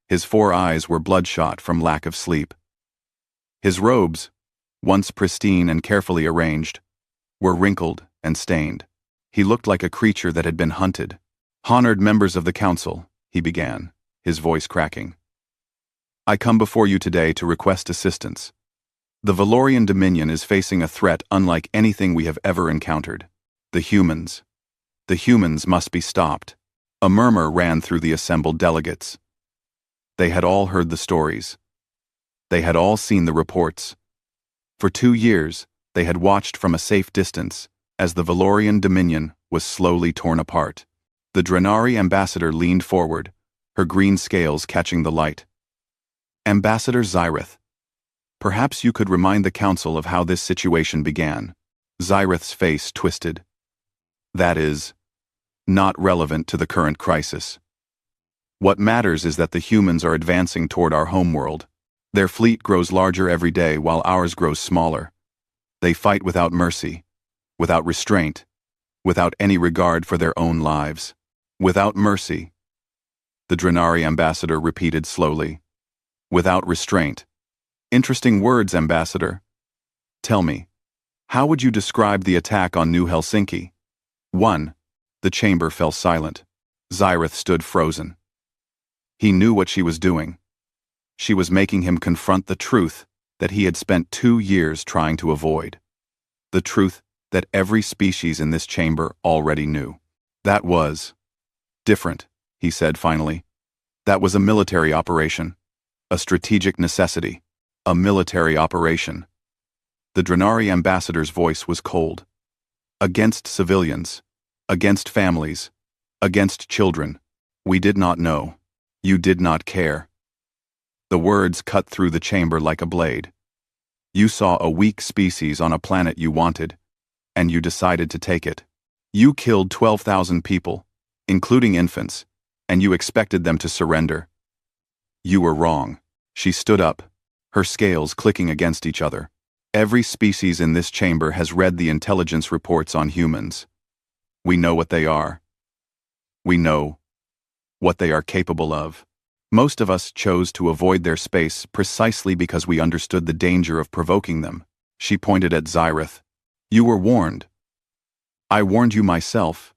His 4 eyes were bloodshot from lack of sleep. His robes, once pristine and carefully arranged, were wrinkled and stained. He looked like a creature that had been hunted. "Honored members of the council," he began, his voice cracking. "I come before you today to request assistance. The Valorian Dominion is facing a threat unlike anything we have ever encountered. The humans. The humans must be stopped." A murmur ran through the assembled delegates. They had all heard the stories. They had all seen the reports. For 2 years, they had watched from a safe distance as the Valorian Dominion was slowly torn apart. The Drenari ambassador leaned forward, her green scales catching the light. "Ambassador Zyrith, perhaps you could remind the council of how this situation began." Zyrith's face twisted. "That is not relevant to the current crisis. What matters is that the humans are advancing toward our homeworld. Their fleet grows larger every day while ours grows smaller. They fight without mercy, without restraint, without any regard for their own lives. Without mercy," the Drenari ambassador repeated slowly. "Without restraint. Interesting words, Ambassador. Tell me, how would you describe the attack on New Helsinki?" 1. The chamber fell silent. Zyrith stood frozen. He knew what she was doing. She was making him confront the truth that he had spent 2 years trying to avoid. The truth that every species in this chamber already knew. "That was different," he said finally. "That was a military operation. A strategic necessity. A military operation." The Drenari ambassador's voice was cold. "Against civilians. Against families. Against children. We did not know. You did not care." The words cut through the chamber like a blade. "You saw a weak species on a planet you wanted, and you decided to take it. You killed 12,000 people, including infants, and you expected them to surrender. You were wrong." She stood up, her scales clicking against each other. "Every species in this chamber has read the intelligence reports on humans. We know what they are. We know what they are capable of. Most of us chose to avoid their space precisely because we understood the danger of provoking them." She pointed at Zyrith. "You were warned. I warned you myself.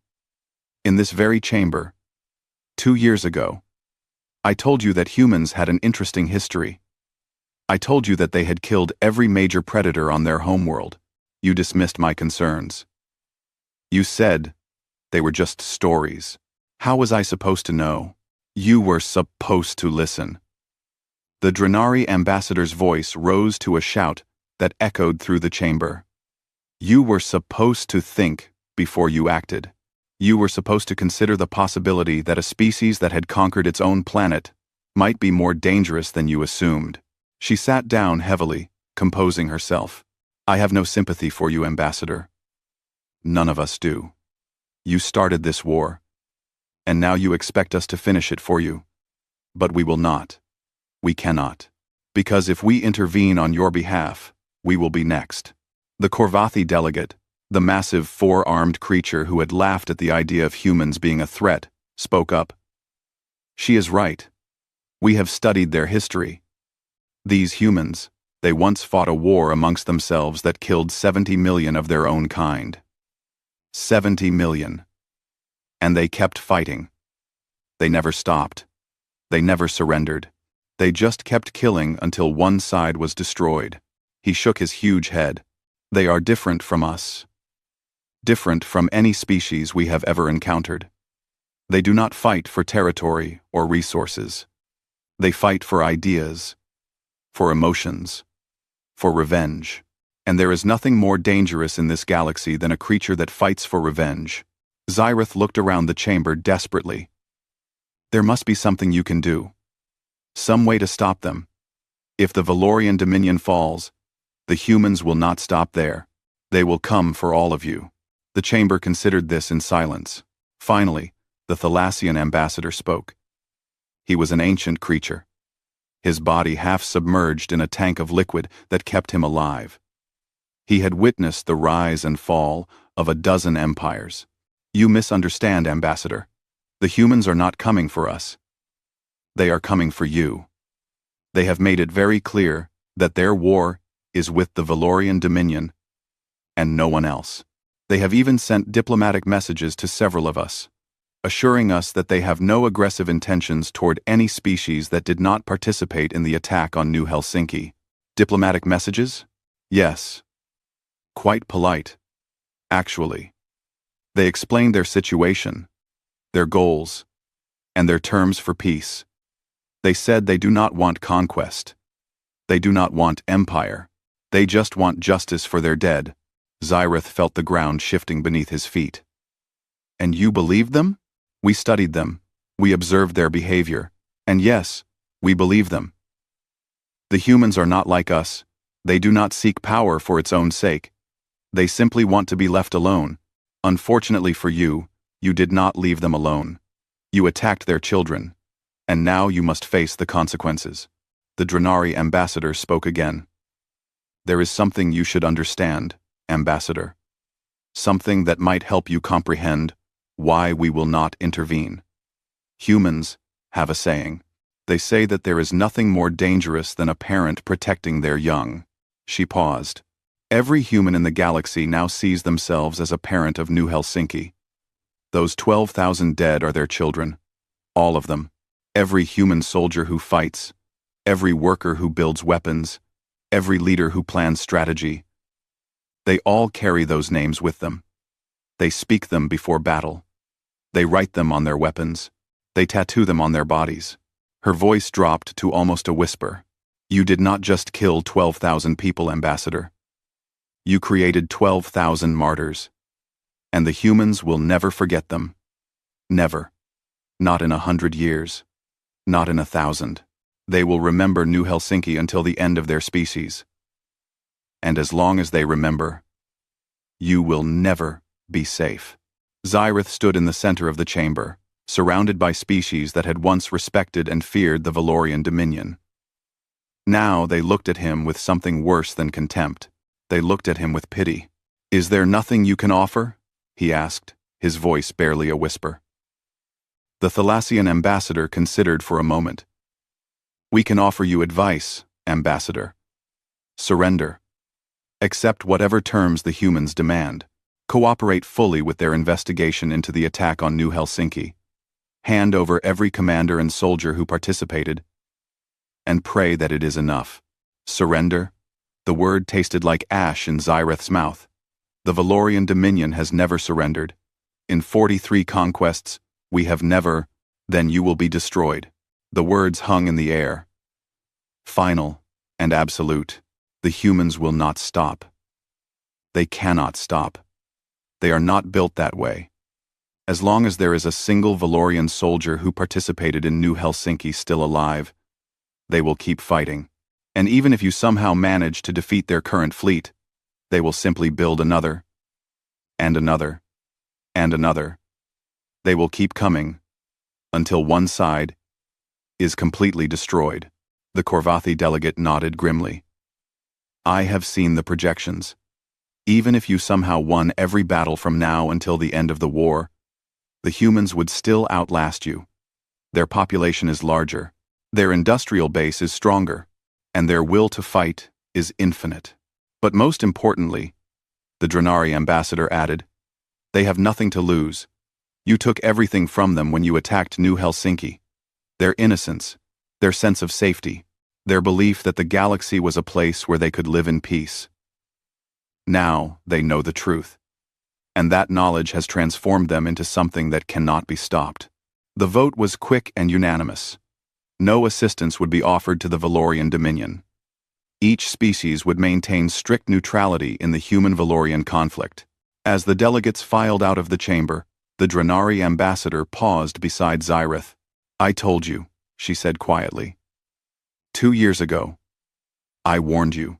In this very chamber. 2 years ago. I told you that humans had an interesting history. I told you that they had killed every major predator on their homeworld. You dismissed my concerns. You said they were just stories. How was I supposed to know? You were supposed to listen." The Drenari ambassador's voice rose to a shout that echoed through the chamber. "You were supposed to think before you acted. You were supposed to consider the possibility that a species that had conquered its own planet might be more dangerous than you assumed." She sat down heavily, composing herself. "I have no sympathy for you, Ambassador. None of us do. You started this war, and now you expect us to finish it for you. But we will not. We cannot. Because if we intervene on your behalf, we will be next." The Korvathi delegate, the massive 4-armed creature who had laughed at the idea of humans being a threat, spoke up. "She is right. We have studied their history. These humans, they once fought a war amongst themselves that killed 70 million of their own kind. 70 million. And they kept fighting. They never stopped. They never surrendered. They just kept killing until one side was destroyed." He shook his huge head. "They are different from us. Different from any species we have ever encountered. They do not fight for territory or resources. They fight for ideas, for emotions, for revenge. And there is nothing more dangerous in this galaxy than a creature that fights for revenge." Zyrith looked around the chamber desperately. "There must be something you can do. Some way to stop them. If the Valorian Dominion falls, the humans will not stop there. They will come for all of you." The chamber considered this in silence. Finally, the Thalassian ambassador spoke. He was an ancient creature. his body half submerged in a tank of liquid that kept him alive. He had witnessed the rise and fall of a dozen empires. You misunderstand, Ambassador. The humans are not coming for us. They are coming for you. They have made it very clear that their war is with the Valorian Dominion and no one else. They have even sent diplomatic messages to several of us, assuring us that they have no aggressive intentions toward any species that did not participate in the attack on New Helsinki. Diplomatic messages? Yes. Quite polite. Actually. They explained their situation, their goals, and their terms for peace. They said they do not want conquest. They do not want empire. They just want justice for their dead. Zyrith felt the ground shifting beneath his feet. And you believed them? We studied them. We observed their behavior. And yes, we believe them. The humans are not like us. They do not seek power for its own sake. They simply want to be left alone. Unfortunately for you, you did not leave them alone. You attacked their children. And now you must face the consequences. The Drenari ambassador spoke again. There is something you should understand, Ambassador. Something that might help you comprehend why we will not intervene. Humans have a saying. They say that there is nothing more dangerous than a parent protecting their young. She paused. Every human in the galaxy now sees themselves as a parent of New Helsinki. Those 12,000 dead are their children. All of them. Every human soldier who fights, every worker who builds weapons, every leader who plans strategy. They all carry those names with them. They speak them before battle. They write them on their weapons. They tattoo them on their bodies. Her voice dropped to almost a whisper. You did not just kill 12,000 people, Ambassador. You created 12,000 martyrs. And the humans will never forget them. Never. Not in 100 years. Not in 1,000. They will remember New Helsinki until the end of their species. And as long as they remember, you will never be safe. Zyrith stood in the center of the chamber, surrounded by species that had once respected and feared the Valorian Dominion. Now they looked at him with something worse than contempt. They looked at him with pity. Is there nothing you can offer? He asked, his voice barely a whisper. The Thalassian ambassador considered for a moment. We can offer you advice, Ambassador. Surrender. Accept whatever terms the humans demand. Cooperate fully with their investigation into the attack on New Helsinki. Hand over every commander and soldier who participated. And pray that it is enough. Surrender? The word tasted like ash in Zyrith's mouth. The Valorian Dominion has never surrendered. In 43 conquests, we have never, then you will be destroyed. The words hung in the air. Final and absolute. The humans will not stop. They cannot stop. They are not built that way. As long as there is a single Valorian soldier who participated in New Helsinki still alive, they will keep fighting. And even if you somehow manage to defeat their current fleet, they will simply build another, and another, and another. They will keep coming, until one side is completely destroyed. The Korvathi delegate nodded grimly. I have seen the projections. Even if you somehow won every battle from now until the end of the war, the humans would still outlast you. Their population is larger, their industrial base is stronger, and their will to fight is infinite. But most importantly, the Drenari ambassador added, they have nothing to lose. You took everything from them when you attacked New Helsinki. Their innocence, their sense of safety, their belief that the galaxy was a place where they could live in peace. Now they know the truth. And that knowledge has transformed them into something that cannot be stopped. The vote was quick and unanimous. No assistance would be offered to the Valorian Dominion. Each species would maintain strict neutrality in the human-Valorian conflict. As the delegates filed out of the chamber, the Drenari ambassador paused beside Zyrith. I told you, she said quietly. 2 years ago, I warned you.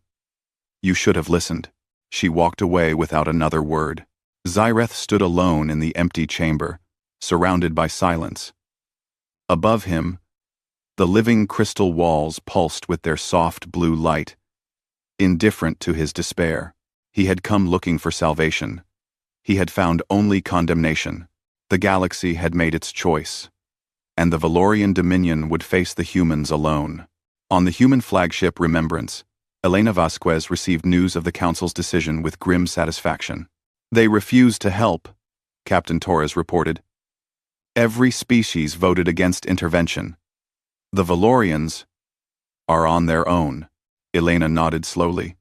You should have listened. She walked away without another word. Zyrith stood alone in the empty chamber, surrounded by silence. Above him, The living crystal walls pulsed with their soft blue light. Indifferent to his despair, he had come looking for salvation. He had found only condemnation. The galaxy had made its choice, and the Valorian Dominion would face the humans alone. On the human flagship Remembrance, Elena Vasquez received news of the Council's decision with grim satisfaction. They refused to help, Captain Torres reported. Every species voted against intervention. The Valorians are on their own, Elena nodded slowly.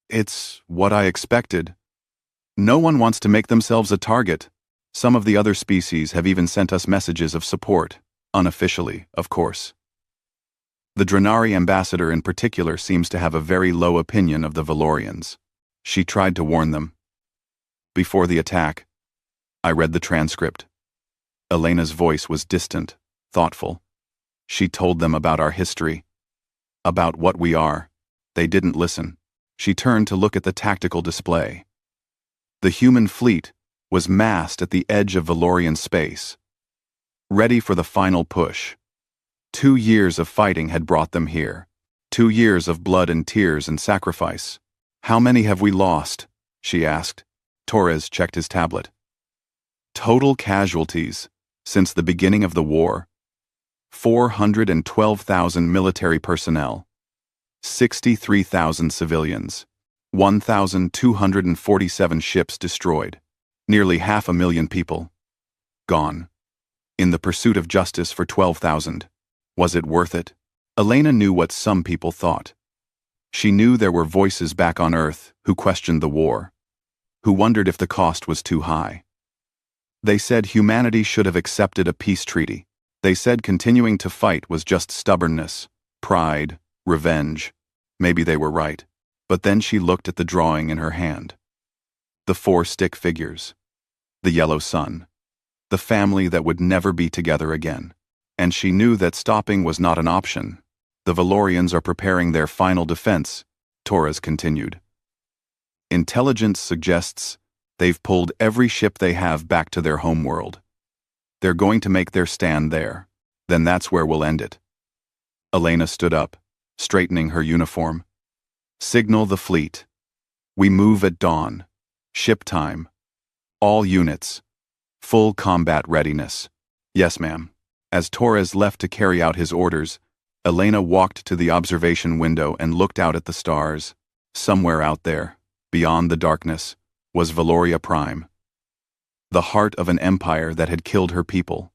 It's what I expected. No one wants to make themselves a target. Some of the other species have even sent us messages of support, unofficially, of course. The Drenari ambassador in particular seems to have a very low opinion of the Valorians. She tried to warn them. Before the attack, I read the transcript. Elena's voice was distant, thoughtful. She told them about our history, about what we are. They didn't listen. She turned to look at the tactical display. The human fleet was massed at the edge of Valorian space, ready for the final push. 2 years of fighting had brought them here. 2 years of blood and tears and sacrifice. How many have we lost? She asked. Torres checked his tablet. Total casualties since the beginning of the war. 412,000 military personnel. 63,000 civilians. 1,247 ships destroyed. Nearly 500,000 people gone. In the pursuit of justice for 12,000. Was it worth it? Elena knew what some people thought. She knew there were voices back on Earth who questioned the war, who wondered if the cost was too high. They said humanity should have accepted a peace treaty. They said continuing to fight was just stubbornness, pride, revenge. Maybe they were right. But then she looked at the drawing in her hand. The 4 stick figures. The yellow sun. The family that would never be together again. And she knew that stopping was not an option. The Valorians are preparing their final defense, Torres continued. Intelligence suggests they've pulled every ship they have back to their homeworld. They're going to make their stand there. Then that's where we'll end it. Elena stood up, straightening her uniform. Signal the fleet. We move at dawn. Ship time. All units. Full combat readiness. Yes, ma'am. As Torres left to carry out his orders, Elena walked to the observation window and looked out at the stars. Somewhere out there, beyond the darkness, was Valoria Prime. The heart of an empire that had killed her people.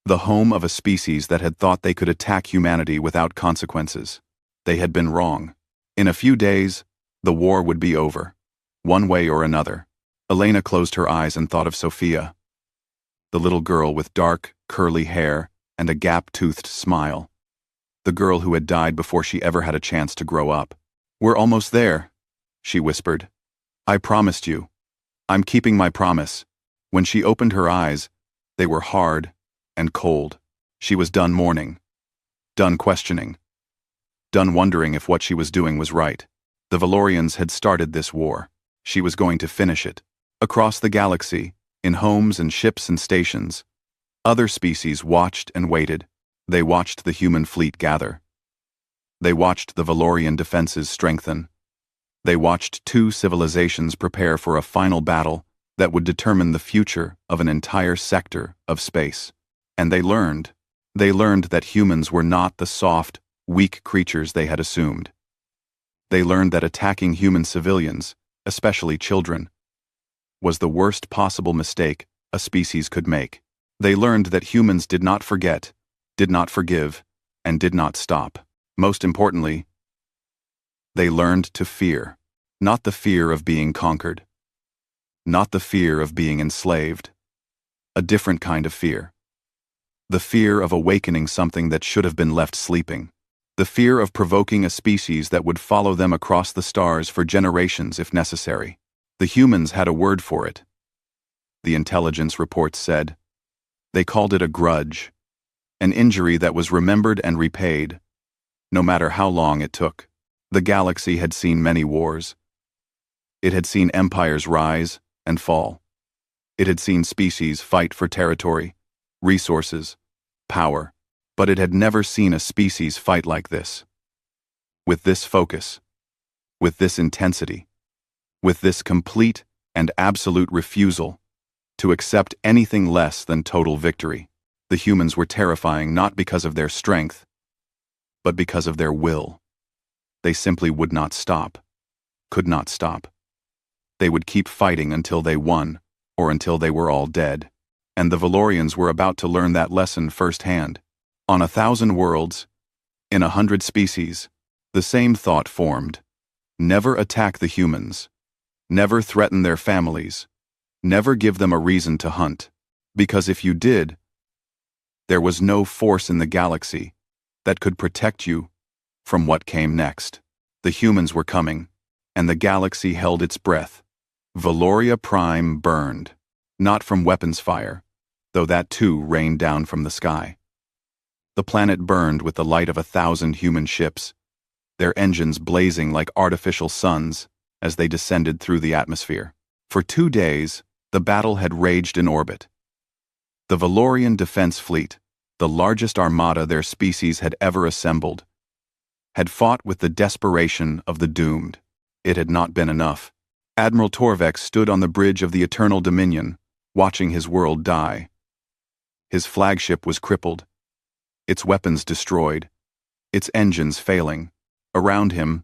The home of a species that had thought they could attack humanity without consequences. They had been wrong. In a few days, the war would be over. One way or another. Elena closed her eyes and thought of Sophia. The little girl with dark, curly hair and a gap-toothed smile. The girl who had died before she ever had a chance to grow up. We're almost there, she whispered. I promised you. I'm keeping my promise. When she opened her eyes, they were hard and cold. She was done mourning. Done questioning. Done wondering if what she was doing was right. The Valorians had started this war. She was going to finish it. Across the galaxy, in homes and ships and stations, other species watched and waited. They watched the human fleet gather. They watched the Valorian defenses strengthen. They watched 2 civilizations prepare for a final battle that would determine the future of an entire sector of space. And they learned that humans were not the soft, weak creatures they had assumed. They learned that attacking human civilians, especially children, was the worst possible mistake a species could make. They learned that humans did not forget, did not forgive, and did not stop. Most importantly, they learned to fear. Not the fear of being conquered. Not the fear of being enslaved. A different kind of fear. The fear of awakening something that should have been left sleeping. The fear of provoking a species that would follow them across the stars for generations if necessary. The humans had a word for it. The intelligence reports said. They called it a grudge. An injury that was remembered and repaid, no matter how long it took. The galaxy had seen many wars. It had seen empires rise and fall. It had seen species fight for territory, resources, power. But it had never seen a species fight like this. With this focus, with this intensity, with this complete and absolute refusal to accept anything less than total victory. The humans were terrifying not because of their strength, but because of their will. They simply would not stop, could not stop. They would keep fighting until they won, or until they were all dead. And the Valorians were about to learn that lesson firsthand. On 1,000 worlds, in 100 species, the same thought formed. Never attack the humans. Never threaten their families. Never give them a reason to hunt. Because if you did, there was no force in the galaxy that could protect you from what came next. The humans were coming, and the galaxy held its breath. Valoria Prime burned, not from weapons fire, though that too rained down from the sky. The planet burned with the light of 1,000 human ships, their engines blazing like artificial suns as they descended through the atmosphere. For 2 days, the battle had raged in orbit. The Valorian Defense Fleet, the largest armada their species had ever assembled, had fought with the desperation of the doomed. It had not been enough. Admiral Torvex stood on the bridge of the Eternal Dominion, watching his world die. His flagship was crippled, its weapons destroyed, its engines failing. Around him,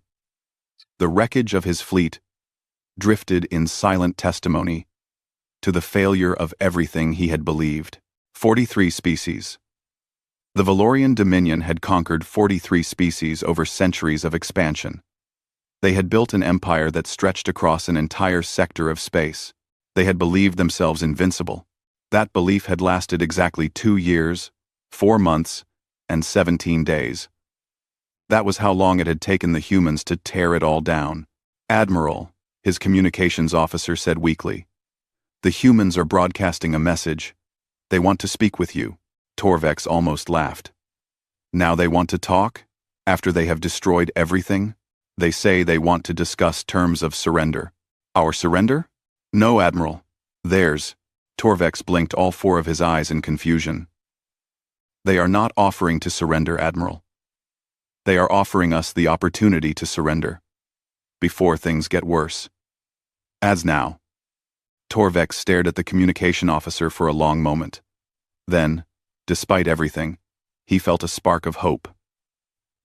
the wreckage of his fleet drifted in silent testimony to the failure of everything he had believed. 43 species. The Valorian Dominion had conquered 43 species over centuries of expansion. They had built an empire that stretched across an entire sector of space. They had believed themselves invincible. That belief had lasted exactly 2 years, 4 months, and 17 days. That was how long it had taken the humans to tear it all down. Admiral, his communications officer said weakly, "The humans are broadcasting a message. They want to speak with you." Torvex almost laughed. "Now they want to talk? After they have destroyed everything? They say they want to discuss terms of surrender." "Our surrender?" "No, Admiral. Theirs." Torvex blinked all 4 of his eyes in confusion. "They are not offering to surrender, Admiral. They are offering us the opportunity to surrender. Before things get worse." "As now." Torvex stared at the communication officer for a long moment. Then, despite everything, he felt a spark of hope.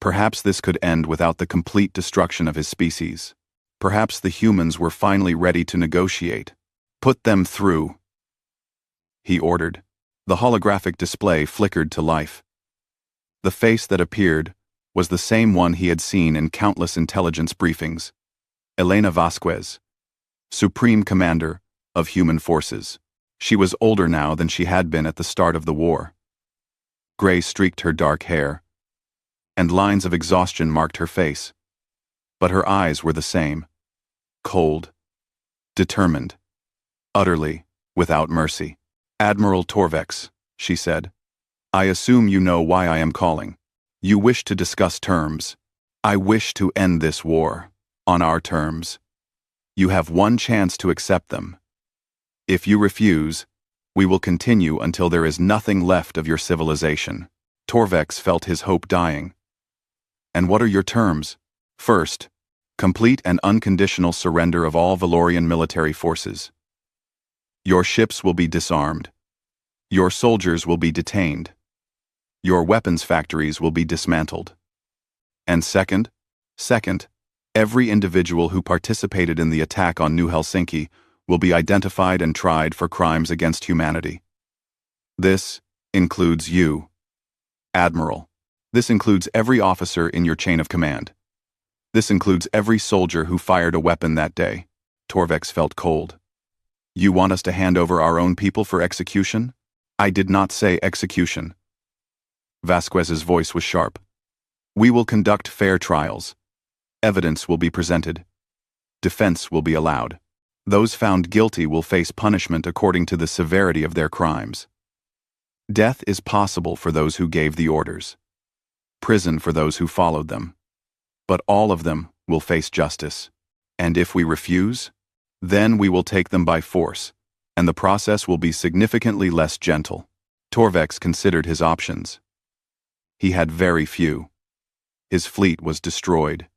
Perhaps this could end without the complete destruction of his species. Perhaps the humans were finally ready to negotiate. "Put them through," he ordered. The holographic display flickered to life. The face that appeared was the same one he had seen in countless intelligence briefings. Elena Vasquez, Supreme Commander of Human Forces. She was older now than she had been at the start of the war. Gray streaked her dark hair, and lines of exhaustion marked her face. But her eyes were the same. Cold, determined, utterly without mercy. "Admiral Torvex," she said, "I assume you know why I am calling. You wish to discuss terms. I wish to end this war, on our terms. You have one chance to accept them. If you refuse, we will continue until there is nothing left of your civilization." Torvex felt his hope dying. "And what are your terms?" "First, complete and unconditional surrender of all Valorian military forces. Your ships will be disarmed. Your soldiers will be detained. Your weapons factories will be dismantled. And second, every individual who participated in the attack on New Helsinki will be identified and tried for crimes against humanity. This includes you, Admiral. This includes every officer in your chain of command. This includes every soldier who fired a weapon that day." Torvex felt cold. "You want us to hand over our own people for execution?" "I did not say execution." Vasquez's voice was sharp. "We will conduct fair trials. Evidence will be presented. Defense will be allowed. Those found guilty will face punishment according to the severity of their crimes. Death is possible for those who gave the orders. Prison for those who followed them. But all of them will face justice. And if we refuse, then we will take them by force, and the process will be significantly less gentle." Torvex considered his options. He had very few. His fleet was destroyed.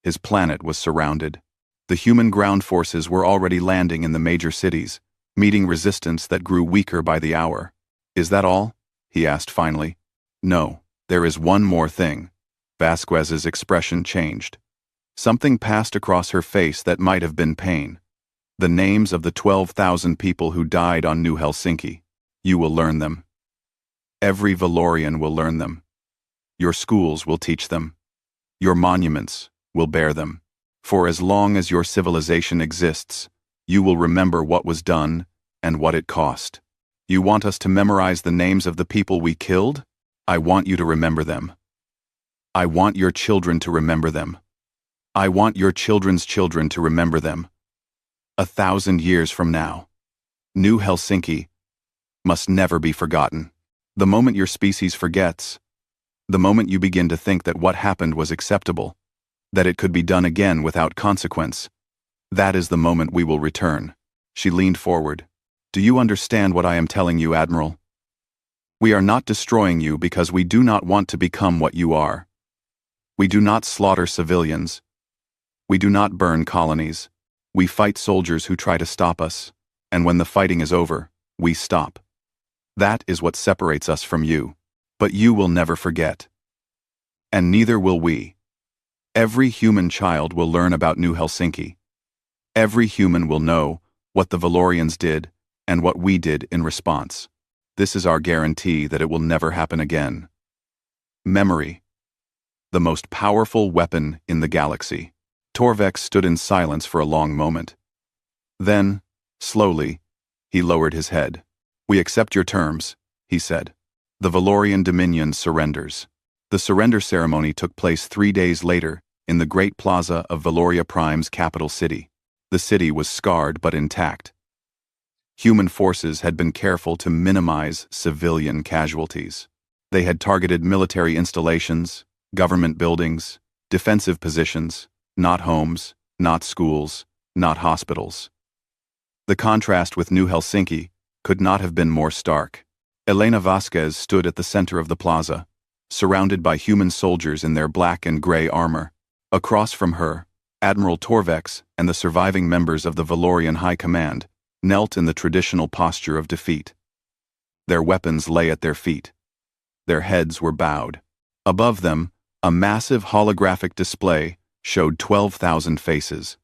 His planet was surrounded. The human ground forces were already landing in the major cities, meeting resistance that grew weaker by the hour. "Is that all?" he asked finally. "No, there is one more thing." Vasquez's expression changed. Something passed across her face that might have been pain. "The names of the 12,000 people who died on New Helsinki. You will learn them. Every Valorian will learn them. Your schools will teach them. Your monuments will bear them. For as long as your civilization exists, you will remember what was done and what it cost. You want us to memorize the names of the people we killed? I want you to remember them. I want your children to remember them. I want your children's children to remember them. 1,000 years from now. New Helsinki must never be forgotten. The moment your species forgets, the moment you begin to think that what happened was acceptable, that it could be done again without consequence, that is the moment we will return." She leaned forward. "Do you understand what I am telling you, Admiral? We are not destroying you because we do not want to become what you are. We do not slaughter civilians. We do not burn colonies. We fight soldiers who try to stop us, and when the fighting is over, we stop. That is what separates us from you. But you will never forget. And neither will we. Every human child will learn about New Helsinki. Every human will know what the Valorians did and what we did in response. This is our guarantee that it will never happen again." Memory. The most powerful weapon in the galaxy. Torvex stood in silence for a long moment. Then, slowly, he lowered his head. "We accept your terms," he said. "The Valorian Dominion surrenders." The surrender ceremony took place 3 days later in the Great Plaza of Valoria Prime's capital city. The city was scarred but intact. Human forces had been careful to minimize civilian casualties. They had targeted military installations, government buildings, defensive positions, not homes, not schools, not hospitals. The contrast with New Helsinki could not have been more stark. Elena Vasquez stood at the center of the plaza, surrounded by human soldiers in their black and gray armor. Across from her, Admiral Torvex and the surviving members of the Valorian High Command knelt in the traditional posture of defeat. Their weapons lay at their feet. Their heads were bowed. Above them, a massive holographic display showed 12,000 faces.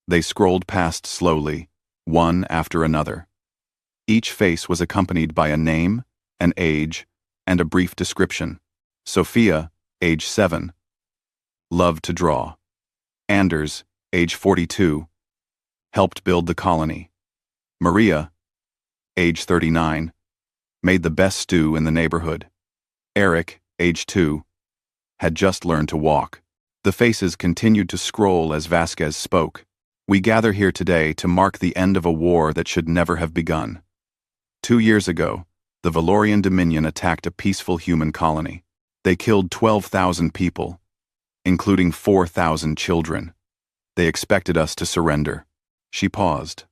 They scrolled past slowly, one after another. Each face was accompanied by a name, an age, and a brief description. Sophia, age 7. Loved to draw. Anders, age 42. Helped build the colony. Maria, age 39. Made the best stew in the neighborhood. Eric, age 2. Had just learned to walk. The faces continued to scroll as Vasquez spoke. "We gather here today to mark the end of a war that should never have begun. 2 years ago, the Valorian Dominion attacked a peaceful human colony. They killed 12,000 people, including 4,000 children. They expected us to surrender." She paused,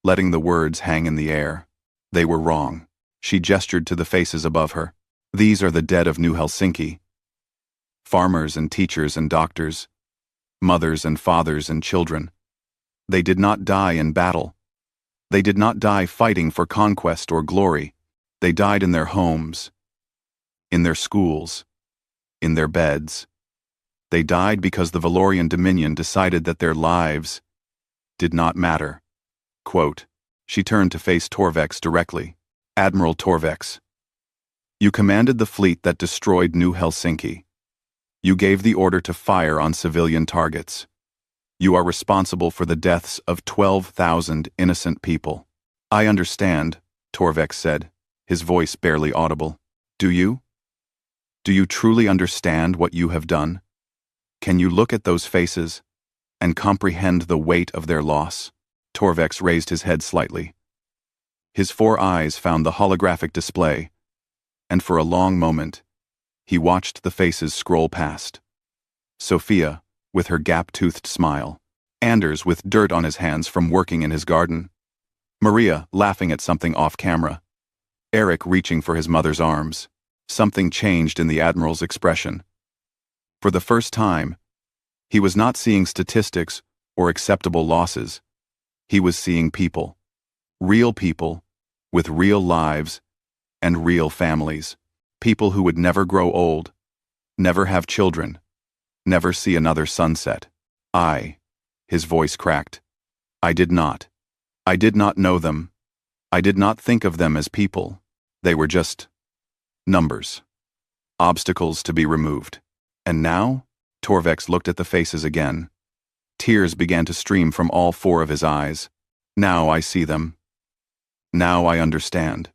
letting the words hang in the air. They were wrong. She gestured to the faces above her. "These are the dead of New Helsinki. Farmers and teachers and doctors, mothers and fathers and children. They did not die in battle. They did not die fighting for conquest or glory. They died in their homes, in their schools, in their beds. They died because the Valorian Dominion decided that their lives did not matter." Quote. She turned to face Torvex directly. "Admiral Torvex, you commanded the fleet that destroyed New Helsinki. You gave the order to fire on civilian targets. You are responsible for the deaths of 12,000 innocent people." "I understand," Torvex said, his voice barely audible. "Do you? Do you truly understand what you have done? Can you look at those faces and comprehend the weight of their loss?" Torvex raised his head slightly. His 4 eyes found the holographic display, and for a long moment, he watched the faces scroll past. Sophia, with her gap-toothed smile. Anders with dirt on his hands from working in his garden. Maria laughing at something off camera. Eric reaching for his mother's arms. Something changed in the Admiral's expression. For the first time, he was not seeing statistics or acceptable losses. He was seeing people. Real people, with real lives and real families. People who would never grow old, never have children, never see another sunset. His voice cracked. I did not know them. I did not think of them as people. They were just numbers. Obstacles to be removed. And now, Torvex looked at the faces again. Tears began to stream from all four of his eyes. Now I see them. Now I understand.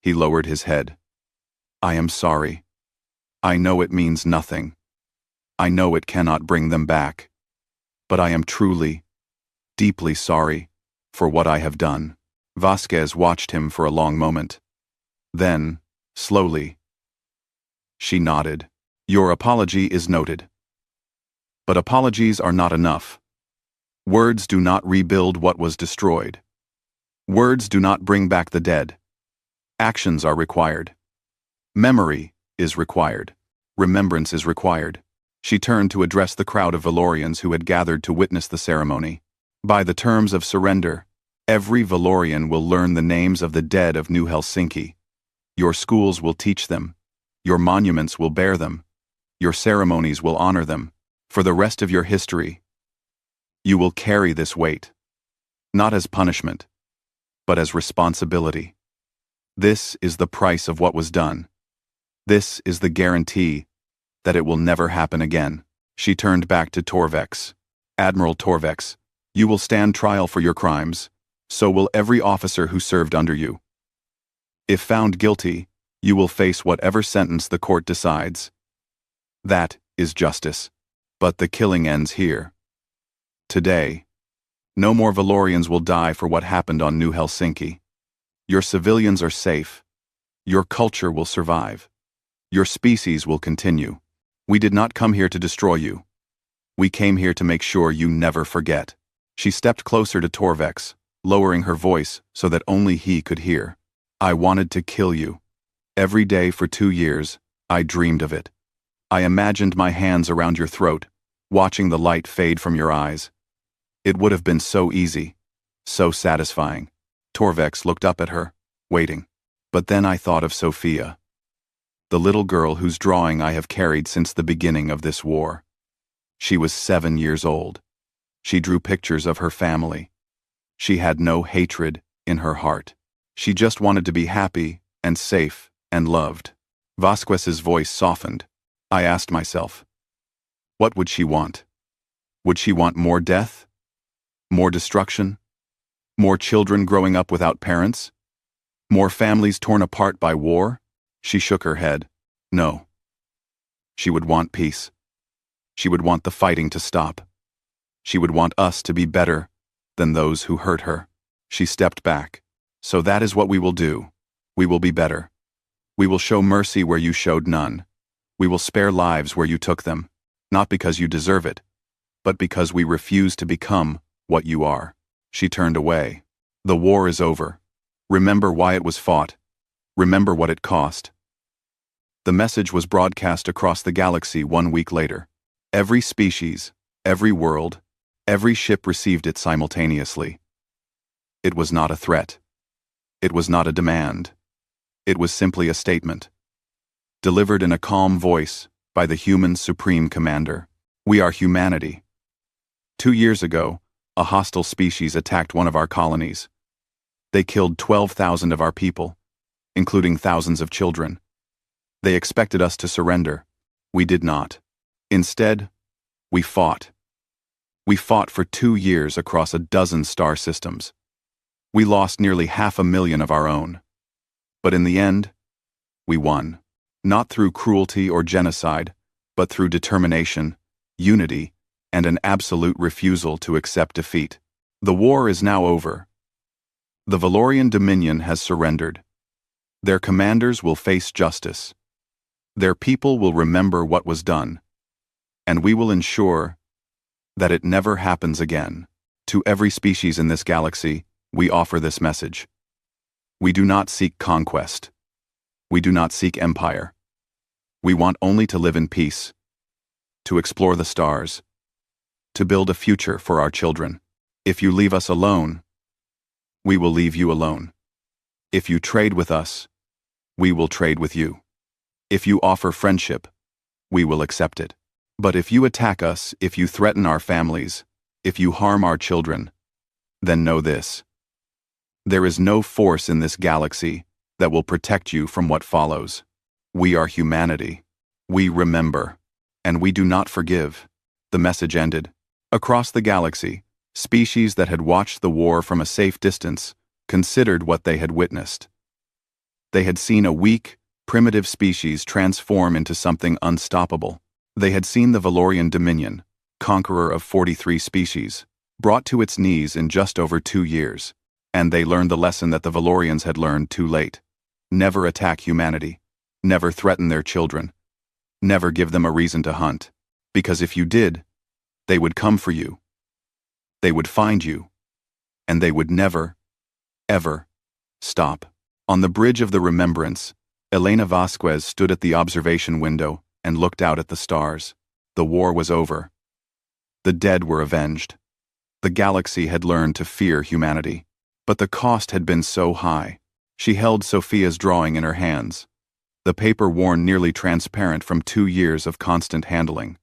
He lowered his head. I am sorry. I know it means nothing. I know it cannot bring them back. But I am truly, deeply sorry for what I have done. Vasquez watched him for a long moment. Then, slowly, she nodded. Your apology is noted. But apologies are not enough. Words do not rebuild what was destroyed. Words do not bring back the dead. Actions are required. Memory is required. Remembrance is required. She turned to address the crowd of Valorians who had gathered to witness the ceremony. By the terms of surrender, every Valorian will learn the names of the dead of New Helsinki. Your schools will teach them. Your monuments will bear them. Your ceremonies will honor them. For the rest of your history, you will carry this weight. Not as punishment, but as responsibility. This is the price of what was done. This is the guarantee that it will never happen again. She turned back to Torvex. Admiral Torvex, you will stand trial for your crimes. So will every officer who served under you. If found guilty, you will face whatever sentence the court decides. That is justice. But the killing ends here. Today, no more Valorians will die for what happened on New Helsinki. Your civilians are safe. Your culture will survive. Your species will continue. We did not come here to destroy you. We came here to make sure you never forget. She stepped closer to Torvex, lowering her voice so that only he could hear. I wanted to kill you. Every day for 2 years, I dreamed of it. I imagined my hands around your throat, watching the light fade from your eyes. It would have been so easy, so satisfying. Torvex looked up at her, waiting. But then I thought of Sophia, the little girl whose drawing I have carried since the beginning of this war. She was 7 years old. She drew pictures of her family. She had no hatred in her heart. She just wanted to be happy and safe and loved. Vasquez's voice softened. I asked myself, what would she want? Would she want more death? More destruction? More children growing up without parents? More families torn apart by war? She shook her head. No. She would want peace. She would want the fighting to stop. She would want us to be better than those who hurt her. She stepped back. So that is what we will do. We will be better. We will show mercy where you showed none. We will spare lives where you took them, not because you deserve it, but because we refuse to become what you are. She turned away. The war is over. Remember why it was fought. Remember what it cost. The message was broadcast across the galaxy 1 week later. Every species, every world, every ship received it simultaneously. It was not a threat. It was not a demand. It was simply a statement, delivered in a calm voice by the human supreme commander. We are humanity. 2 years ago, a hostile species attacked one of our colonies. They killed 12,000 of our people, including thousands of children. They expected us to surrender. We did not. Instead, we fought. We fought for 2 years across a dozen star systems. We lost nearly 500,000 of our own. But in the end, we won. Not through cruelty or genocide, but through determination, unity, and an absolute refusal to accept defeat. The war is now over. The Valorian Dominion has surrendered. Their commanders will face justice. Their people will remember what was done. And we will ensure that it never happens again. To every species in this galaxy, we offer this message. We do not seek conquest. We do not seek empire. We want only to live in peace, to explore the stars, to build a future for our children. If you leave us alone, we will leave you alone. If you trade with us, we will trade with you. If you offer friendship, we will accept it. But if you attack us, if you threaten our families, if you harm our children, then know this: there is no force in this galaxy that will protect you from what follows. We are humanity. We remember, and we do not forgive. The message ended. Across the galaxy, species that had watched the war from a safe distance considered what they had witnessed. They had seen a weak, primitive species transform into something unstoppable. They had seen the Valorian Dominion, conqueror of 43 species, brought to its knees in just over 2 years, and they learned the lesson that the Valorians had learned too late. Never attack humanity. Never threaten their children. Never give them a reason to hunt, because if you did, they would come for you. They would find you, and they would never, ever stop. On the bridge of the Remembrance, Elena Vasquez stood at the observation window and looked out at the stars. The war was over. The dead were avenged. The galaxy had learned to fear humanity. But the cost had been so high. She held Sophia's drawing in her hands, the paper worn nearly transparent from 2 years of constant handling.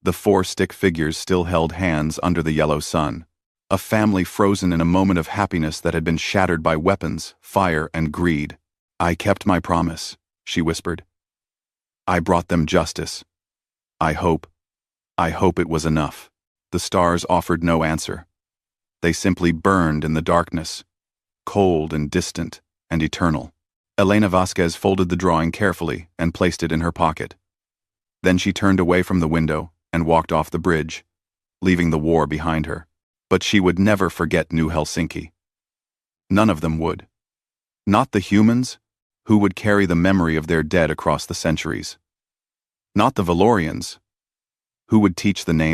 The 4 stick figures still held hands under the yellow sun, a family frozen in a moment of happiness that had been shattered by weapons, fire, and greed. "I kept my promise," she whispered. "I brought them justice. I hope it was enough." The stars offered no answer. They simply burned in the darkness, cold and distant and eternal. Elena Vasquez folded the drawing carefully and placed it in her pocket. Then she turned away from the window and walked off the bridge, leaving the war behind her. But she would never forget New Helsinki. None of them would. Not the humans, who would carry the memory of their dead across the centuries. Not the Valorians, who would teach the names